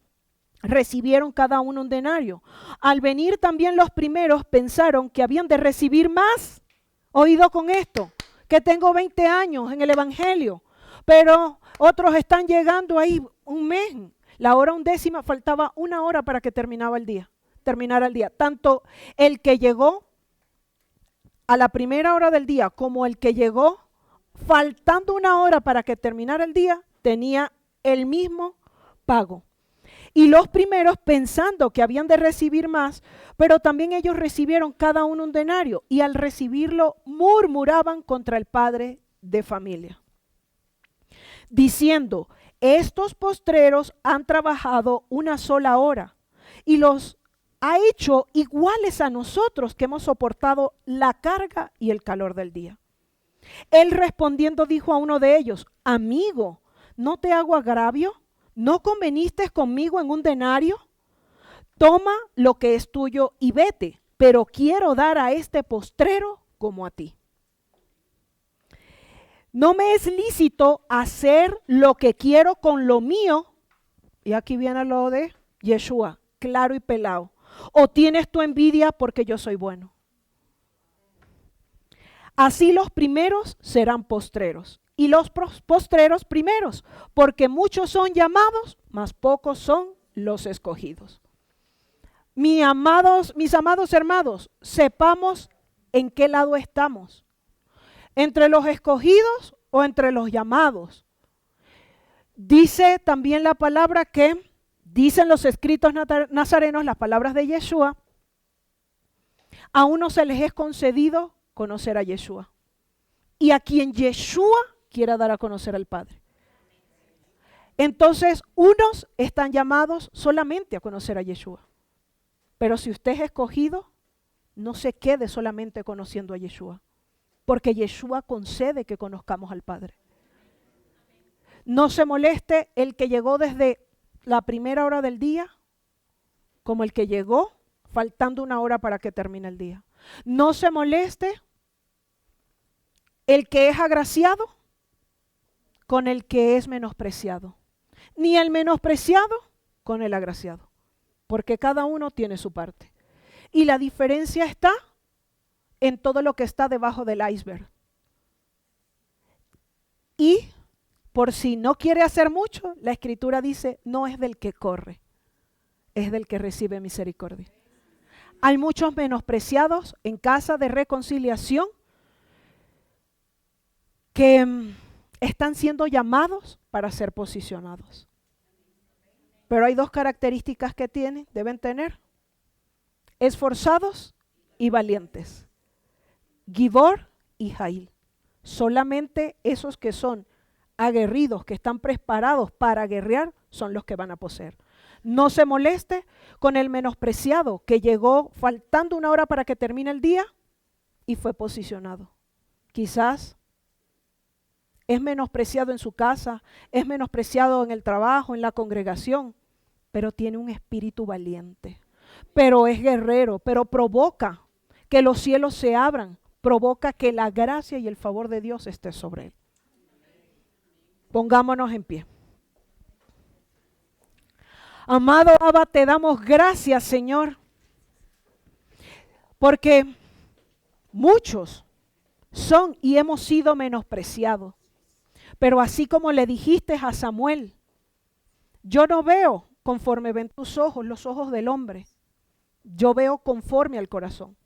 recibieron cada uno un denario. Al venir también los primeros, pensaron que habían de recibir más. Oído con esto, que tengo 20 años en el evangelio, pero otros están llegando ahí un mes. La hora undécima faltaba una hora para que terminara el día. Tanto el que llegó a la primera hora del día como el que llegó faltando una hora para que terminara el día, tenía el mismo pago. Y los primeros, pensando que habían de recibir más, pero también ellos recibieron cada uno un denario, y al recibirlo murmuraban contra el padre de familia, diciendo: estos postreros han trabajado una sola hora, y los ha hecho iguales a nosotros, que hemos soportado la carga y el calor del día. Él respondiendo dijo a uno de ellos: amigo, ¿no te hago agravio? ¿No conveniste conmigo en un denario? Toma lo que es tuyo y vete, pero quiero dar a este postrero como a ti. No me es lícito hacer lo que quiero con lo mío. Y aquí viene lo de Yeshua, claro y pelado. ¿O tienes tu envidia porque yo soy bueno? Así los primeros serán postreros, y los postreros primeros, porque muchos son llamados, mas pocos son los escogidos. Mis amados hermanos, sepamos en qué lado estamos. ¿Entre los escogidos o entre los llamados? Dice también la palabra que, dicen los escritos nazarenos, las palabras de Yeshua, a unos se les es concedido conocer a Yeshua, y a quien Yeshua quiera dar a conocer al Padre. Entonces, unos están llamados solamente a conocer a Yeshua. Pero si usted es escogido, no se quede solamente conociendo a Yeshua, porque Yeshua concede que conozcamos al Padre. No se moleste el que llegó desde la primera hora del día, como el que llegó faltando una hora para que termine el día. No se moleste el que es agraciado con el que es menospreciado, ni el menospreciado con el agraciado, porque cada uno tiene su parte. Y la diferencia está en todo lo que está debajo del iceberg. Y por si no quiere hacer mucho, la Escritura dice: no es del que corre, es del que recibe misericordia. Hay muchos menospreciados en casa de reconciliación que están siendo llamados para ser posicionados. Pero hay dos características que deben tener: esforzados y valientes. Gibor y Jail. Solamente esos que son aguerridos, que están preparados para guerrear, son los que van a poseer. No se moleste con el menospreciado que llegó faltando una hora para que termine el día y fue posicionado. Quizás es menospreciado en su casa, es menospreciado en el trabajo, en la congregación, pero tiene un espíritu valiente, pero es guerrero, pero provoca que los cielos se abran, provoca que la gracia y el favor de Dios esté sobre él. Pongámonos en pie. Amado Abba, te damos gracias, Señor, porque muchos son y hemos sido menospreciados. Pero así como le dijiste a Samuel: yo no veo conforme ven tus ojos, los ojos del hombre, yo veo conforme al corazón.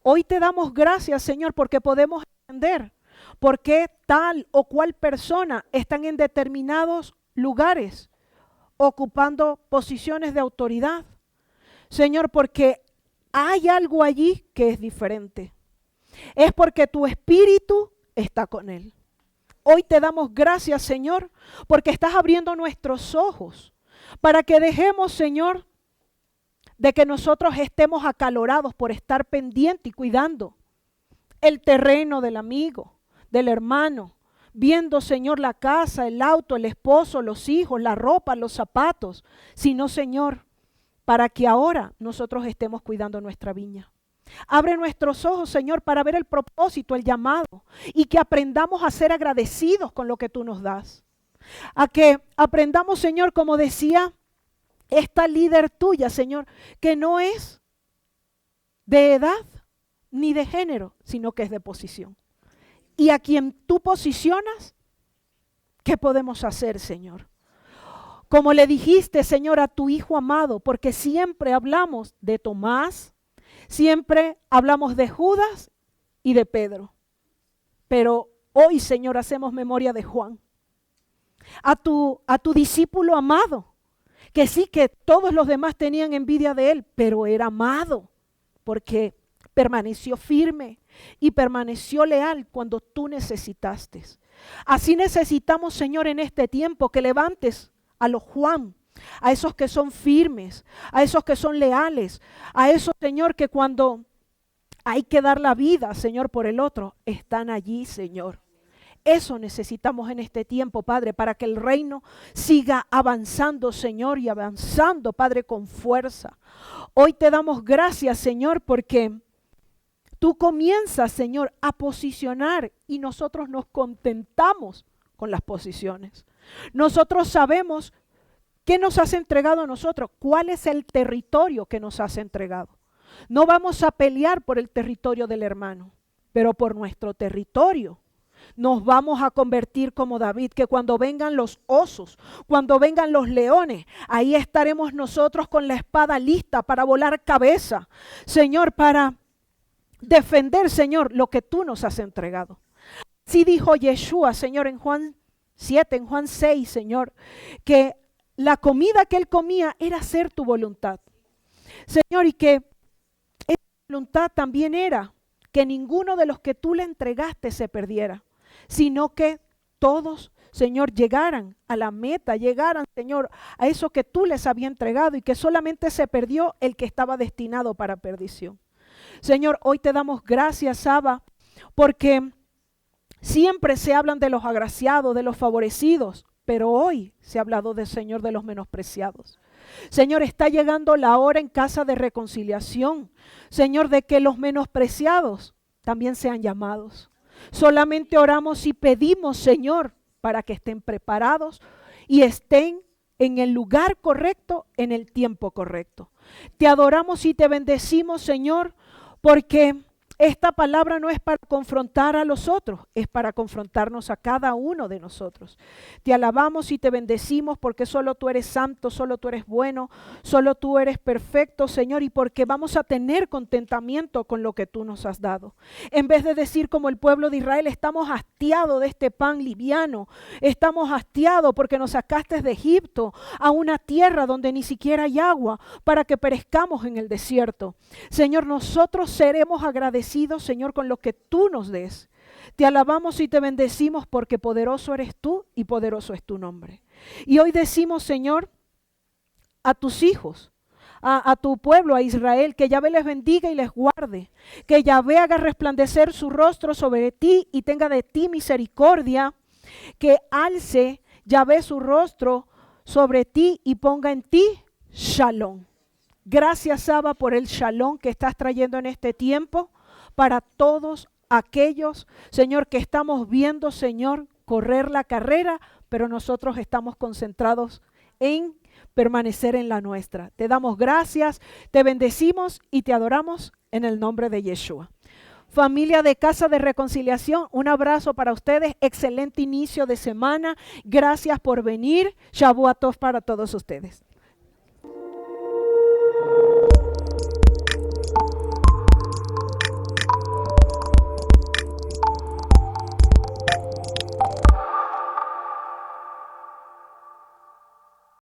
Hoy te damos gracias, Señor, porque podemos entender por qué tal o cual persona están en determinados lugares, ocupando posiciones de autoridad. Señor, porque hay algo allí que es diferente. Es porque tu espíritu está con él. Hoy te damos gracias, Señor, porque estás abriendo nuestros ojos para que dejemos, Señor, de que nosotros estemos acalorados por estar pendiente y cuidando el terreno del amigo, del hermano, viendo, Señor, la casa, el auto, el esposo, los hijos, la ropa, los zapatos, sino, Señor, para que ahora nosotros estemos cuidando nuestra viña. Abre nuestros ojos, Señor, para ver el propósito, el llamado, y que aprendamos a ser agradecidos con lo que tú nos das. A que aprendamos, Señor, como decía esta líder tuya, Señor, que no es de edad ni de género, sino que es de posición. Y a quien tú posicionas, ¿qué podemos hacer, Señor? Como le dijiste, Señor, a tu Hijo amado, porque siempre hablamos de Tomás, siempre hablamos de Judas y de Pedro. Pero hoy, Señor, hacemos memoria de Juan, a tu discípulo amado, que sí, que todos los demás tenían envidia de él, pero era amado porque permaneció firme y permaneció leal cuando tú necesitaste. Así necesitamos, Señor, en este tiempo que levantes a los Juan, a esos que son firmes, a esos que son leales, a esos, Señor, que cuando hay que dar la vida, Señor, por el otro, están allí, Señor. Eso necesitamos en este tiempo, Padre, para que el reino siga avanzando, Señor, y avanzando, Padre, con fuerza. Hoy te damos gracias, Señor, porque tú comienzas, Señor, a posicionar y nosotros nos contentamos con las posiciones. Nosotros sabemos qué nos has entregado a nosotros, cuál es el territorio que nos has entregado. No vamos a pelear por el territorio del hermano, pero por nuestro territorio. Nos vamos a convertir como David, que cuando vengan los osos, cuando vengan los leones, ahí estaremos nosotros con la espada lista para volar cabeza, Señor, para defender, Señor, lo que tú nos has entregado. Así dijo Yeshua, Señor, en Juan 7, en Juan 6, Señor, que la comida que él comía era hacer tu voluntad, Señor, y que esa voluntad también era que ninguno de los que tú le entregaste se perdiera, sino que todos, Señor, llegaran a la meta, llegaran, Señor, a eso que tú les habías entregado y que solamente se perdió el que estaba destinado para perdición. Señor, hoy te damos gracias, Abba, porque siempre se hablan de los agraciados, de los favorecidos, pero hoy se ha hablado del Señor de los menospreciados. Señor, está llegando la hora en casa de reconciliación, Señor, de que los menospreciados también sean llamados. Solamente oramos y pedimos, Señor, para que estén preparados y estén en el lugar correcto, en el tiempo correcto. Te adoramos y te bendecimos, Señor, porque esta palabra no es para confrontar a los otros, es para confrontarnos a cada uno de nosotros. Te alabamos y te bendecimos porque solo tú eres santo, solo tú eres bueno, solo tú eres perfecto, Señor, y porque vamos a tener contentamiento con lo que tú nos has dado. En vez de decir como el pueblo de Israel, estamos hastiados de este pan liviano, estamos hastiados porque nos sacaste de Egipto a una tierra donde ni siquiera hay agua para que perezcamos en el desierto. Señor, nosotros seremos agradecidos, Señor, con lo que tú nos des. Te alabamos y te bendecimos porque poderoso eres tú y poderoso es tu nombre. Y hoy decimos, Señor, a tus hijos, a tu pueblo, a Israel, que Yahvé les bendiga y les guarde, que Yahvé haga resplandecer su rostro sobre ti y tenga de ti misericordia, que alce Yahvé su rostro sobre ti y ponga en ti shalom. Gracias, Abba, por el shalom que estás trayendo en este tiempo para todos aquellos, Señor, que estamos viendo, Señor, correr la carrera, pero nosotros estamos concentrados en permanecer en la nuestra. Te damos gracias, te bendecimos y te adoramos en el nombre de Yeshua. Familia de Casa de Reconciliación, un abrazo para ustedes, excelente inicio de semana, gracias por venir, Shavuot Tov para todos ustedes.